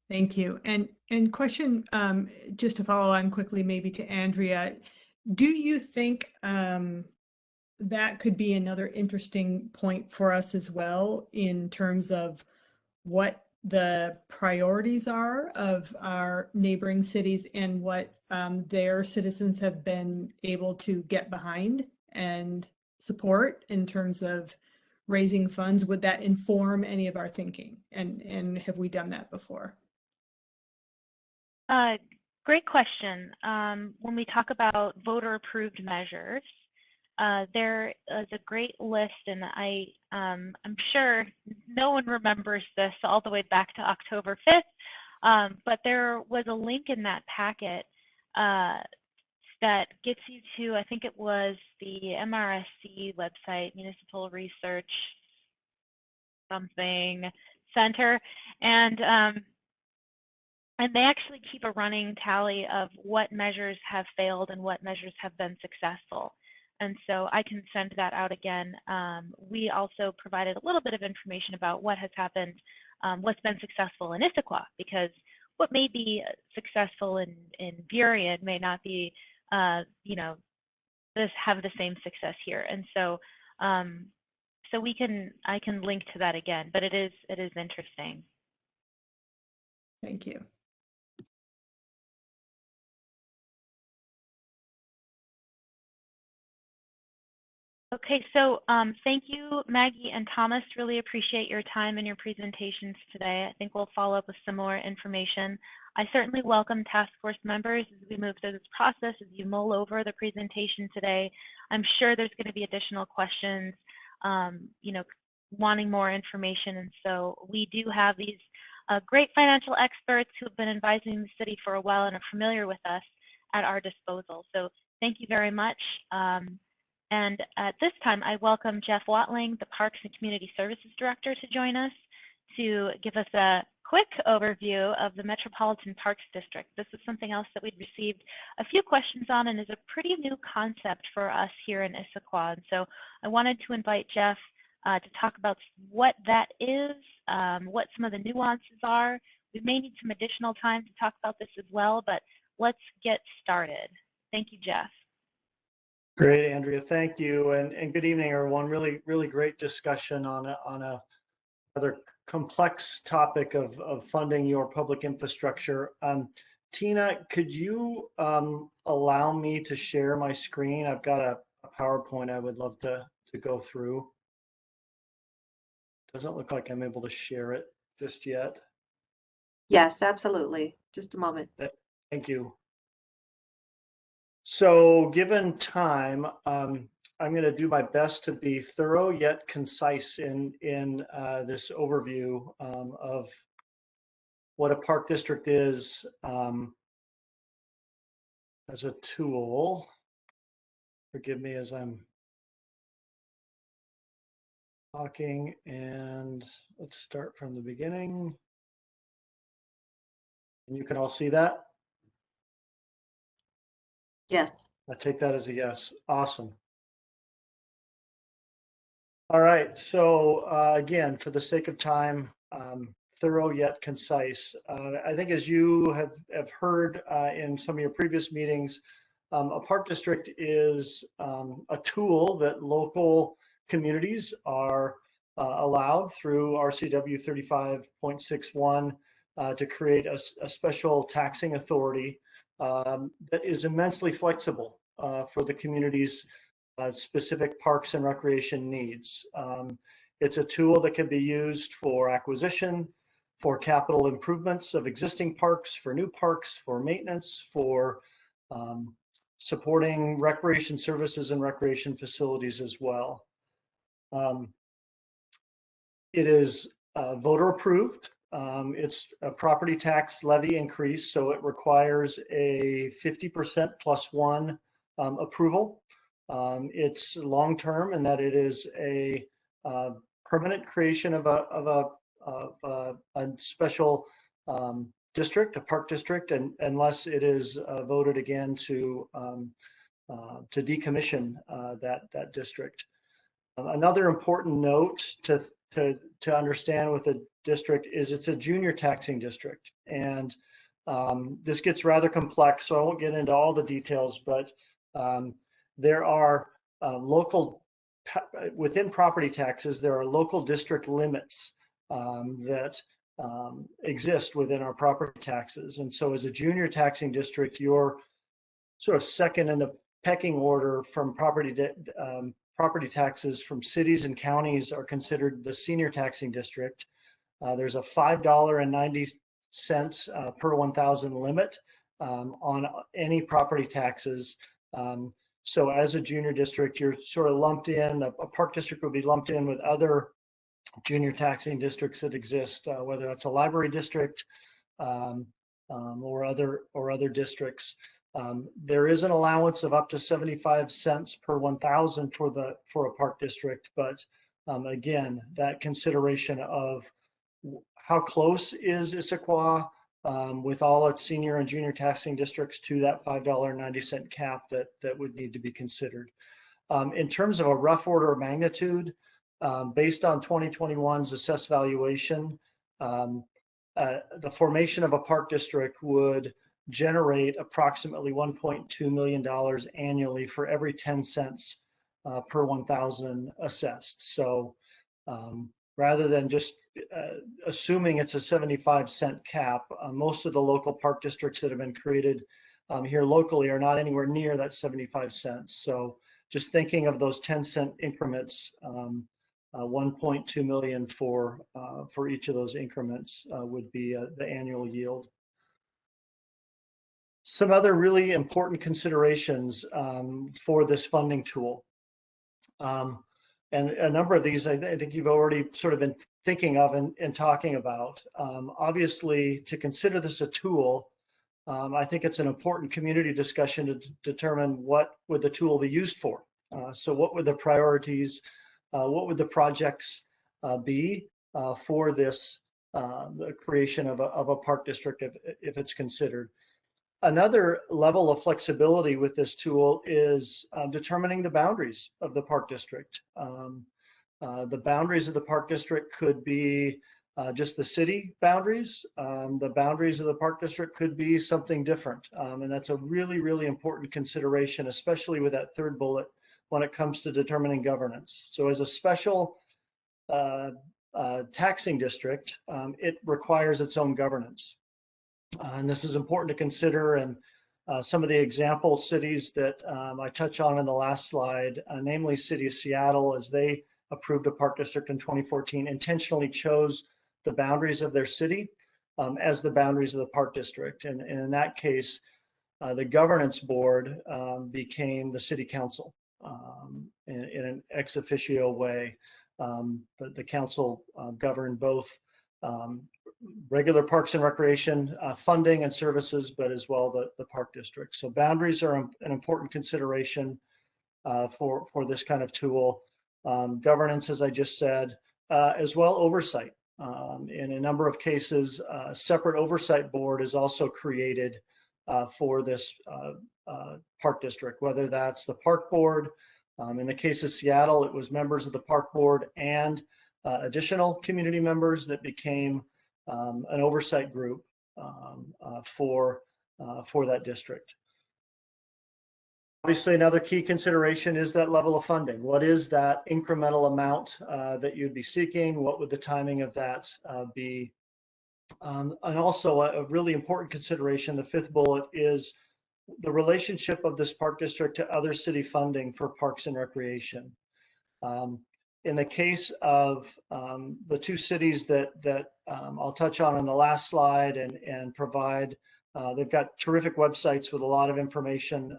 Thank you. And question, just to follow on quickly, maybe to Andrea, do you think that could be another interesting point for us as well in terms of what the priorities are of our neighboring cities and what their citizens have been able to get behind and support in terms of raising funds? Would that inform any of our thinking? And have we done that before? Great question. When we talk about voter-approved measures, there is a great list, and I'm sure no one remembers this all the way back to October 5th, but there was a link in that packet that gets you to, I think it was the MRSC website, Municipal Research something center, and they actually keep a running tally of what measures have failed and what measures have been successful. And so I can send that out again. We also provided a little bit of information about what has happened, what's been successful in Issaquah, because what may be successful in Burien may not be, have the same success here. And so, I can link to that again, but it is interesting. Thank you. Okay, so thank you, Maggie and Thomas. Really appreciate your time and your presentations today. I think we'll follow up with some more information. I certainly welcome task force members as we move through this process, as you mull over the presentation today. I'm sure there's going to be additional questions, wanting more information. And so we do have these great financial experts who have been advising the city for a while and are familiar with us at our disposal. So thank you very much. And at this time, I welcome Jeff Watling, the Parks and Community Services Director, to join us to give us a quick overview of the Metropolitan Parks District. This is something else that we'd received a few questions on and is a pretty new concept for us here in Issaquah. And so I wanted to invite Jeff to talk about what that is, what some of the nuances are. We may need some additional time to talk about this as well, but let's get started. Thank you, Jeff. Great, Andrea. Thank you, and good evening, everyone. Really great discussion on a rather complex topic of funding your public infrastructure. Tina, could you allow me to share my screen? I've got a PowerPoint I would love to go through. Doesn't look like I'm able to share it just yet. Yes, absolutely. Just a moment. Thank you. So given time, I'm going to do my best to be thorough yet concise in this overview of what a park district is as a tool. Forgive me as I'm talking, and let's start from the beginning. And you can all see that? Yes. I take that as a yes. Awesome. All right. So again, for the sake of time, thorough yet concise. I think as you have heard in some of your previous meetings, a park district is a tool that local communities are allowed through RCW 35.61 to create a special taxing authority that is immensely flexible for the community's specific parks and recreation needs. It's a tool that can be used for acquisition, for capital improvements of existing parks, for new parks, for maintenance, for supporting recreation services and recreation facilities as well. It is voter approved. It's a property tax levy increase, so it requires a 50% plus one approval. It's long-term in that it is a permanent creation of a special district, a park district, and unless it is voted again to decommission that district. Another important note to understand with a district is it's a junior taxing district, and this gets rather complex, so I won't get into all the details, but there are within property taxes, there are local district limits that exist within our property taxes. And so as a junior taxing district, you're sort of second in the pecking order from property taxes from cities and counties are considered the senior taxing district. There's a $5.90 cent per 1,000 limit on any property taxes. So as a junior district, you're sort of lumped in, a park district would be lumped in with other junior taxing districts that exist, whether that's a library district or other districts. There is an allowance of up to 75 cents per 1,000 for a park district, but again, that consideration of how close is Issaquah with all its senior and junior taxing districts to that $5.90 cap that would need to be considered. In terms of a rough order of magnitude, based on 2021's assessed valuation, the formation of a park district would generate approximately $1.2 million annually for every 10 cents per 1,000 assessed. So rather than just assuming it's a 75-cent cap, most of the local park districts that have been created here locally are not anywhere near that 75 cents. So just thinking of those 10-cent increments, 1.2 million for each of those increments would be the annual yield. Some other really important considerations for this funding tool. And a number of these I think you've already sort of been thinking of and talking about. Obviously, to consider this a tool, I think it's an important community discussion to determine what would the tool be used for. So what would the priorities, what would the projects be for this, the creation of a park district if it's considered. Another level of flexibility with this tool is determining the boundaries of the park district. The boundaries of the park district could be just the city boundaries. The boundaries of the park district could be something different. And that's a really, really important consideration, especially with that third bullet when it comes to determining governance. So as a special taxing district, it requires its own governance. And this is important to consider, and some of the example cities that I touch on in the last slide, namely City of Seattle, as they approved a park district in 2014, intentionally chose the boundaries of their city as the boundaries of the park district. And in that case, the governance board became the city council in an ex officio way. The council governed both regular parks and recreation funding and services, but as well the park district. So boundaries are an important consideration for this kind of tool. Governance, as I just said, as well oversight. In a number of cases, a separate oversight board is also created for this park district, whether that's the park board. In the case of Seattle, it was members of the park board and additional community members that became an oversight group for that district. Obviously, another key consideration is that level of funding. What is that incremental amount that you'd be seeking? What would the timing of that be? And also a really important consideration, the fifth bullet, is the relationship of this park district to other city funding for parks and recreation. In the case of the two cities that I'll touch on in the last slide and provide, they've got terrific websites with a lot of information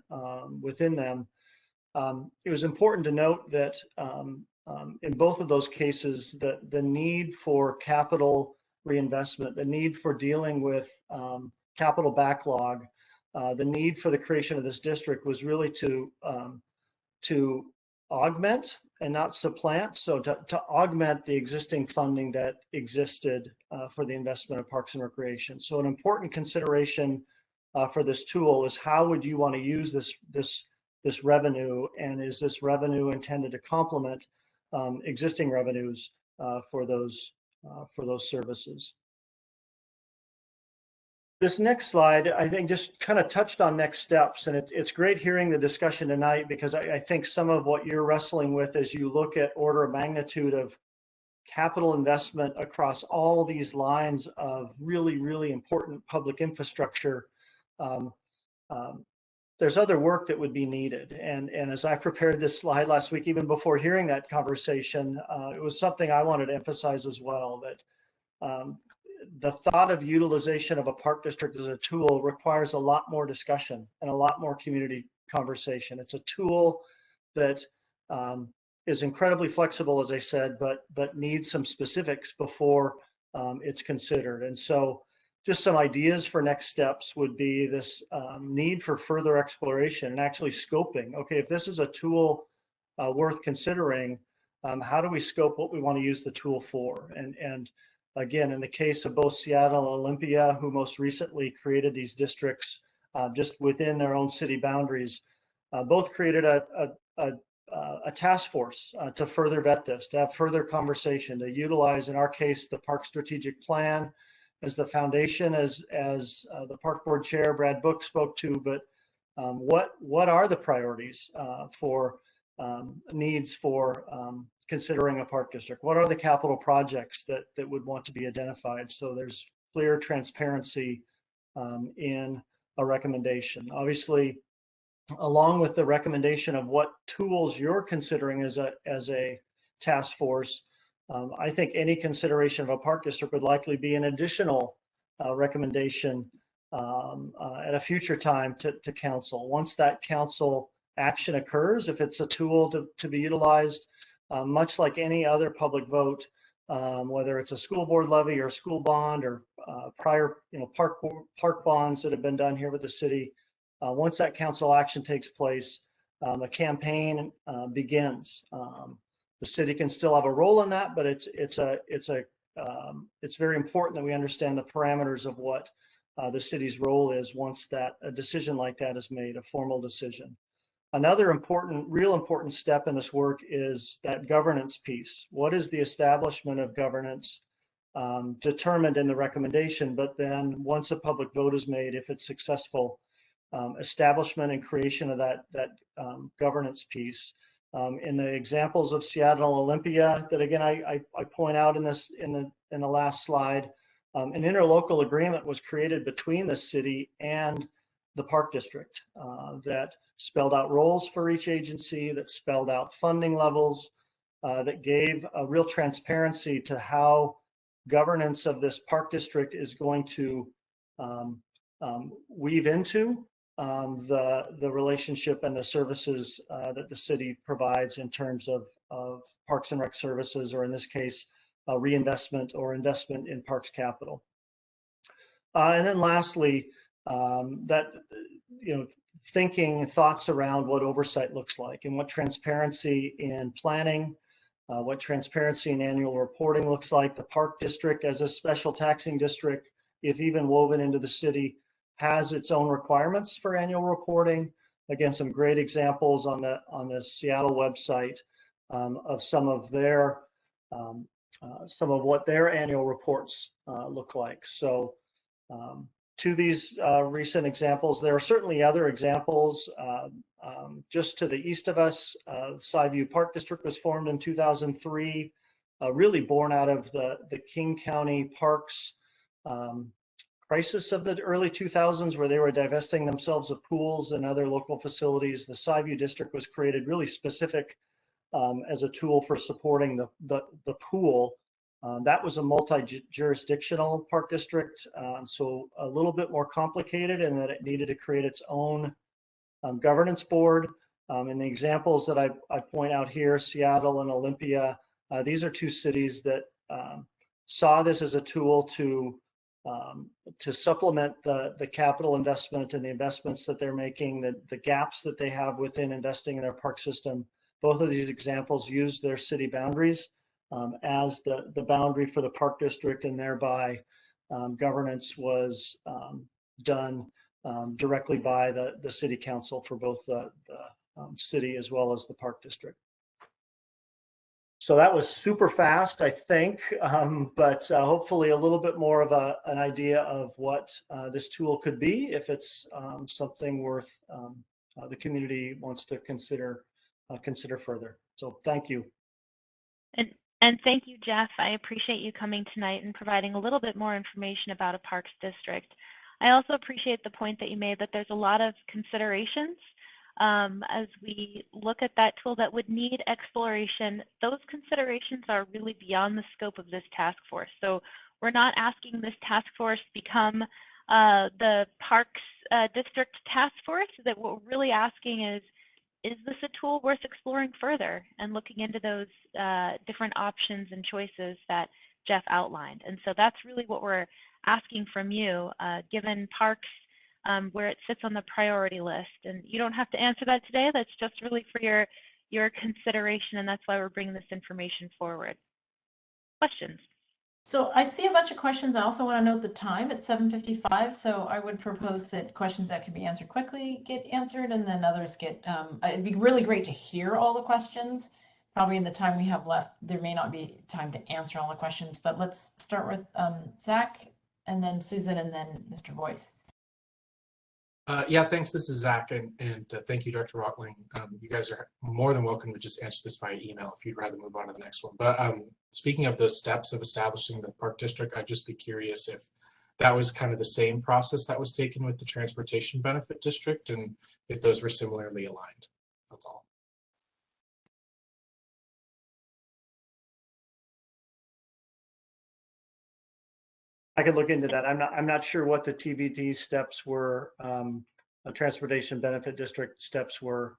within them. It was important to note that in both of those cases, the need for capital reinvestment, the need for dealing with capital backlog, the need for the creation of this district was really to augment and not supplant. So to augment the existing funding that existed for the investment of parks and recreation. So an important consideration for this tool is how would you want to use this revenue, and is this revenue intended to complement existing revenues for those services? This next slide, I think, just kind of touched on next steps, and it's great hearing the discussion tonight, because I think some of what you're wrestling with as you look at order of magnitude of capital investment across all these lines of really, really important public infrastructure, there's other work that would be needed. And as I prepared this slide last week, even before hearing that conversation, it was something I wanted to emphasize as well, that the thought of utilization of a park district as a tool requires a lot more discussion and a lot more community conversation. It's a tool that is incredibly flexible, as I said, but needs some specifics before it's considered. And so just some ideas for next steps would be this need for further exploration and actually scoping. Okay, if this is a tool worth considering, how do we scope what we want to use the tool for? And again, in the case of both Seattle and Olympia, who most recently created these districts just within their own city boundaries, both created a task force to further vet this, to have further conversation, to utilize, in our case, the park strategic plan as the foundation, as the park board chair, Brad Book, spoke to, but what are the priorities for needs for considering a park district? What are the capital projects that would want to be identified? So there's clear transparency in a recommendation. Obviously, along with the recommendation of what tools you're considering as a task force, I think any consideration of a park district would likely be an additional recommendation at a future time to council. Once that council action occurs, if it's a tool to be utilized, much like any other public vote, whether it's a school board levy or a school bond or prior park bonds that have been done here with the city, once that council action takes place, a campaign begins. The city can still have a role in that, but it's very important that we understand the parameters of what the city's role is once that a decision like that is made, a formal decision. Another real important step in this work is that governance piece. What is the establishment of governance determined in the recommendation, but then once a public vote is made, if it's successful, establishment and creation of that governance piece. In the examples of Seattle, Olympia, that again I point out in the last slide, an interlocal agreement was created between the city and the park district that spelled out roles for each agency, that spelled out funding levels, that gave a real transparency to how governance of this park district is going to weave into the relationship and the services that the city provides in terms of parks and rec services, or in this case, reinvestment or investment in parks capital. And then lastly, thinking and thoughts around what oversight looks like and what transparency in planning, what transparency in annual reporting looks like. The park district as a special taxing district, if even woven into the city, has its own requirements for annual reporting. Again, some great examples on the Seattle website of some of what their annual reports look like. So to these recent examples, there are certainly other examples. Just to the east of us, the Skyview Park District was formed in 2003, really born out of the King County Parks crisis of the early 2000s, where they were divesting themselves of pools and other local facilities. The Skyview District was created really specific as a tool for supporting the pool. That was a multi-jurisdictional park district, so a little bit more complicated in that it needed to create its own governance board. In the examples that I point out here, Seattle and Olympia, these are two cities that saw this as a tool to supplement the capital investment and the investments that they're making, the gaps that they have within investing in their park system. Both of these examples used their city boundaries as the boundary for the park district, and thereby governance was done directly by the city council for both the city as well as the park district. So that was super fast, I think, but hopefully a little bit more of an idea of what this tool could be if it's something worth the community wants to consider further. So thank you. And thank you, Jeff. I appreciate you coming tonight and providing a little bit more information about a parks district. I also appreciate the point that you made that there's a lot of considerations as we look at that tool that would need exploration. Those considerations are really beyond the scope of this task force. So we're not asking this task force become the Parks District Task Force. That what we're really asking is this a tool worth exploring further and looking into those different options and choices that Jeff outlined? And so that's really what we're asking from you, given Parks where it sits on the priority list. And you don't have to answer that today. That's just really for your consideration, and that's why we're bringing this information forward. Questions? So I see a bunch of questions. I also want to note the time at 7:55. So I would propose that questions that can be answered quickly get answered, and then others get, it'd be really great to hear all the questions. Probably in the time we have left, there may not be time to answer all the questions, but let's start with Zach, and then Susan, and then Mr. Boyce. Yeah, thanks. This is Zach, and thank you, Dr. Watling. You guys are more than welcome to just answer this via email if you'd rather move on to the next one. But speaking of the steps of establishing the park district, I'd just be curious if that was kind of the same process that was taken with the transportation benefit district, and if those were similarly aligned. That's all. I could look into that. I'm not sure what the TBD steps were, transportation benefit district steps were,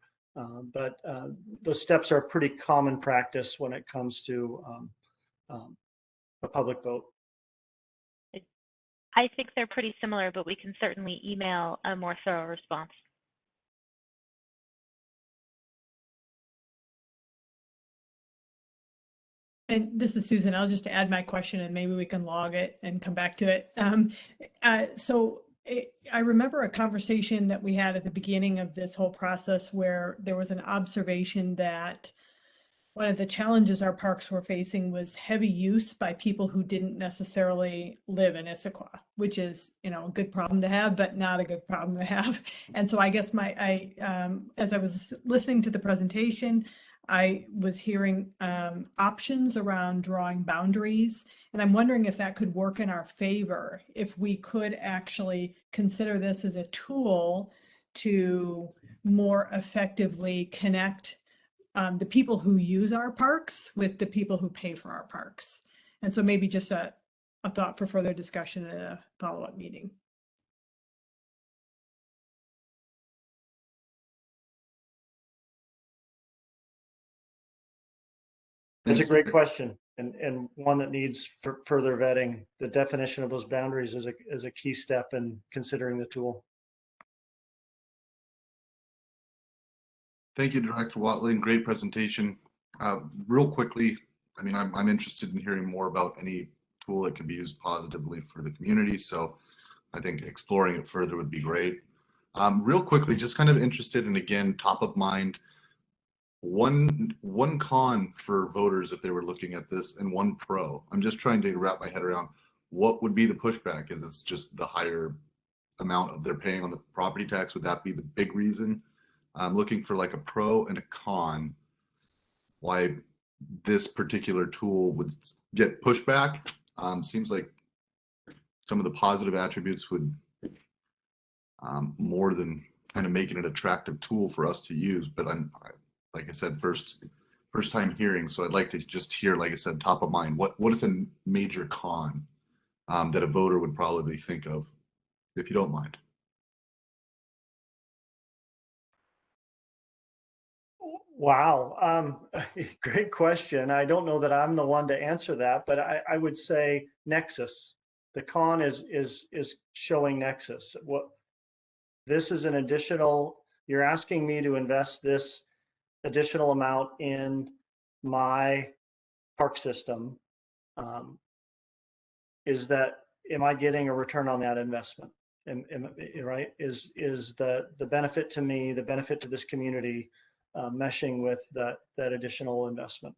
but those steps are pretty common practice when it comes to a public vote. I think they're pretty similar, but we can certainly email a more thorough response. And this is Susan. I'll just add my question and maybe we can log it and come back to it. I remember a conversation that we had at the beginning of this whole process where there was an observation that one of the challenges our parks were facing was heavy use by people who didn't necessarily live in Issaquah, which is, a good problem to have, but not a good problem to have. And so I guess as I was listening to the presentation, I was hearing options around drawing boundaries, and I'm wondering if that could work in our favor, if we could actually consider this as a tool to more effectively connect the people who use our parks with the people who pay for our parks. And so maybe just a thought for further discussion at a follow-up meeting. That's a great question, and one that needs further vetting. The definition of those boundaries is a key step in considering the tool. Thank you, Director Watling. Great presentation. Real quickly, I'm interested in hearing more about any tool that can be used positively for the community. So I think exploring it further would be great. Real quickly, just kind of interested in, again, top of mind, one con for voters if they were looking at this and one pro. I'm just trying to wrap my head around what would be the pushback. Is it's just the higher amount of they're paying on the property tax? Would that be the big reason? I'm looking for like a pro and a con why this particular tool would get pushback. Seems like some of the positive attributes would more than kind of making it an attractive tool for us to use. But like I said, first time hearing, so I'd like to just hear, like I said, top of mind, what is a major con that a voter would probably think of, if you don't mind. Wow, great question. I don't know that I'm the one to answer that, but I would say nexus. The con is showing nexus. This is an additional. You're asking me to invest this additional amount in my park system. Am I getting a return on that investment? Right? Is the benefit to me, the benefit to this community, meshing with that additional investment?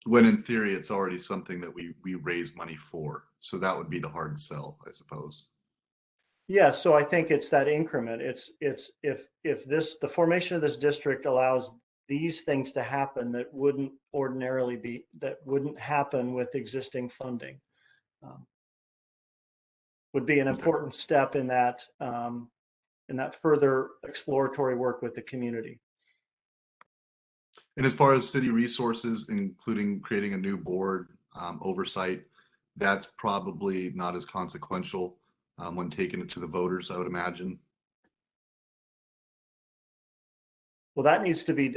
When in theory, it's already something that we raise money for. So that would be the hard sell, I suppose. Yeah, so I think it's that increment. It's if the formation of this district allows these things to happen that wouldn't happen with existing funding, would be an important step in that further exploratory work with the community. And as far as city resources, including creating a new board, oversight. That's probably not as consequential when taking it to the voters, I would imagine. Well, that needs to be,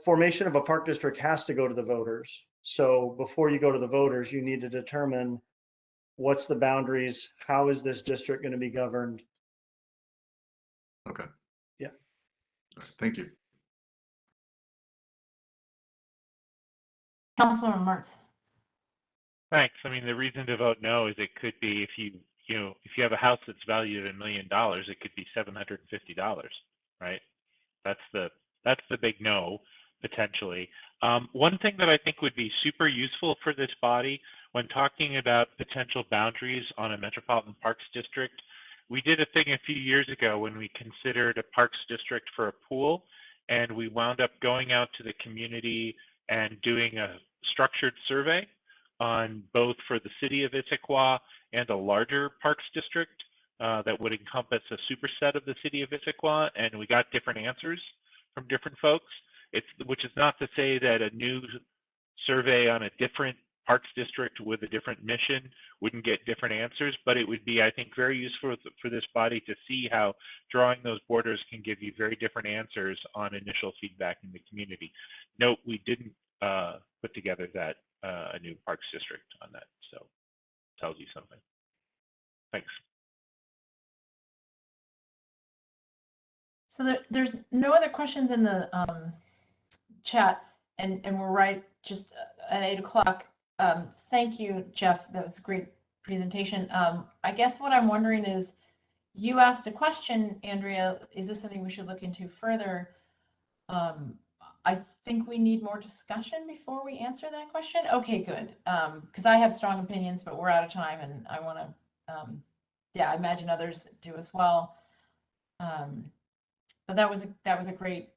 formation of a park district has to go to the voters. So before you go to the voters, you need to determine what's the boundaries, how is this district going to be governed? Okay. Yeah. All right, thank you. Councilmember Martz. Thanks. I mean, the reason to vote no is it could be if if you have a house that's valued at $1 million, it could be $750, right? That's the big no, potentially. One thing that I think would be super useful for this body when talking about potential boundaries on a Metropolitan Parks District, we did a thing a few years ago when we considered a Parks District for a pool, and we wound up going out to the community and doing a structured survey on both for the city of Issaquah and a larger Parks District that would encompass a superset of the city of Issaquah, and we got different answers from different folks. Which is not to say that a new survey on a different Parks District with a different mission wouldn't get different answers, but it would be, I think, very useful for this body to see how drawing those borders can give you very different answers on initial feedback in the community. Note, we didn't put together that a new Parks District on that, so tells you something. Thanks. So there's no other questions in the chat, and we're right just at 8 o'clock. Thank you, Jeff. That was a great presentation. I guess what I'm wondering is, you asked a question, Andrea. Is this something we should look into further? I think we need more discussion before we answer that question. Okay, good. Because I have strong opinions, but we're out of time, and I want to, yeah, I imagine others do as well. But that was a great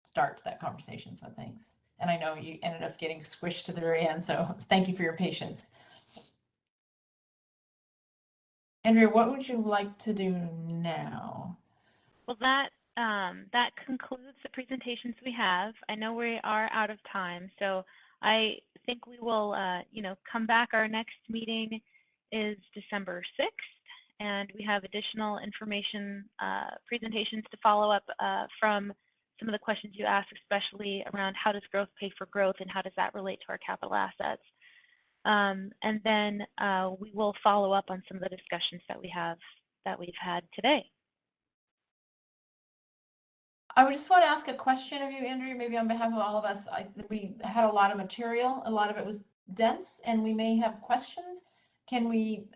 start to that conversation, so thanks. And I know you ended up getting squished to the very end, so thank you for your patience. Andrea, what would you like to do now? Well, that concludes the presentations we have. I know we are out of time, so I think we will, come back. Our next meeting is December 6th, and we have additional information, presentations to follow up from some of the questions you asked, especially around how does growth pay for growth and how does that relate to our capital assets. And then we will follow up on some of the discussions that we've had today. I would just want to ask a question of you, Andrea, maybe on behalf of all of us. We had a lot of material, a lot of it was dense, and we may have questions. Can we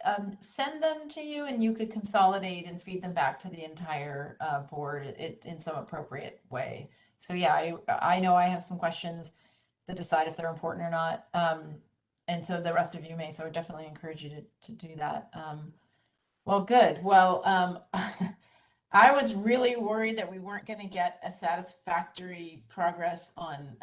send them to you, and you could consolidate and feed them back to the entire board in some appropriate way? So yeah, I know I have some questions to decide if they're important or not. And so the rest of you may, so I definitely encourage you to do that. Well, good. Well, I was really worried that we weren't going to get a satisfactory progress on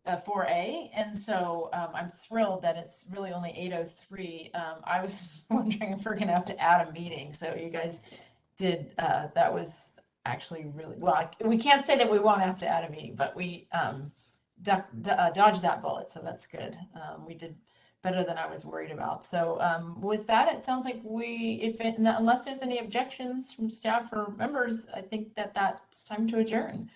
4A, and so I'm thrilled that it's really only 8:03. I was wondering if we're going to have to add a meeting, so you guys did. That was actually really well. We can't say that we won't have to add a meeting, but we dodged that bullet, so that's good. We did better than I was worried about. So with that, it sounds like unless there's any objections from staff or members, I think that's time to adjourn.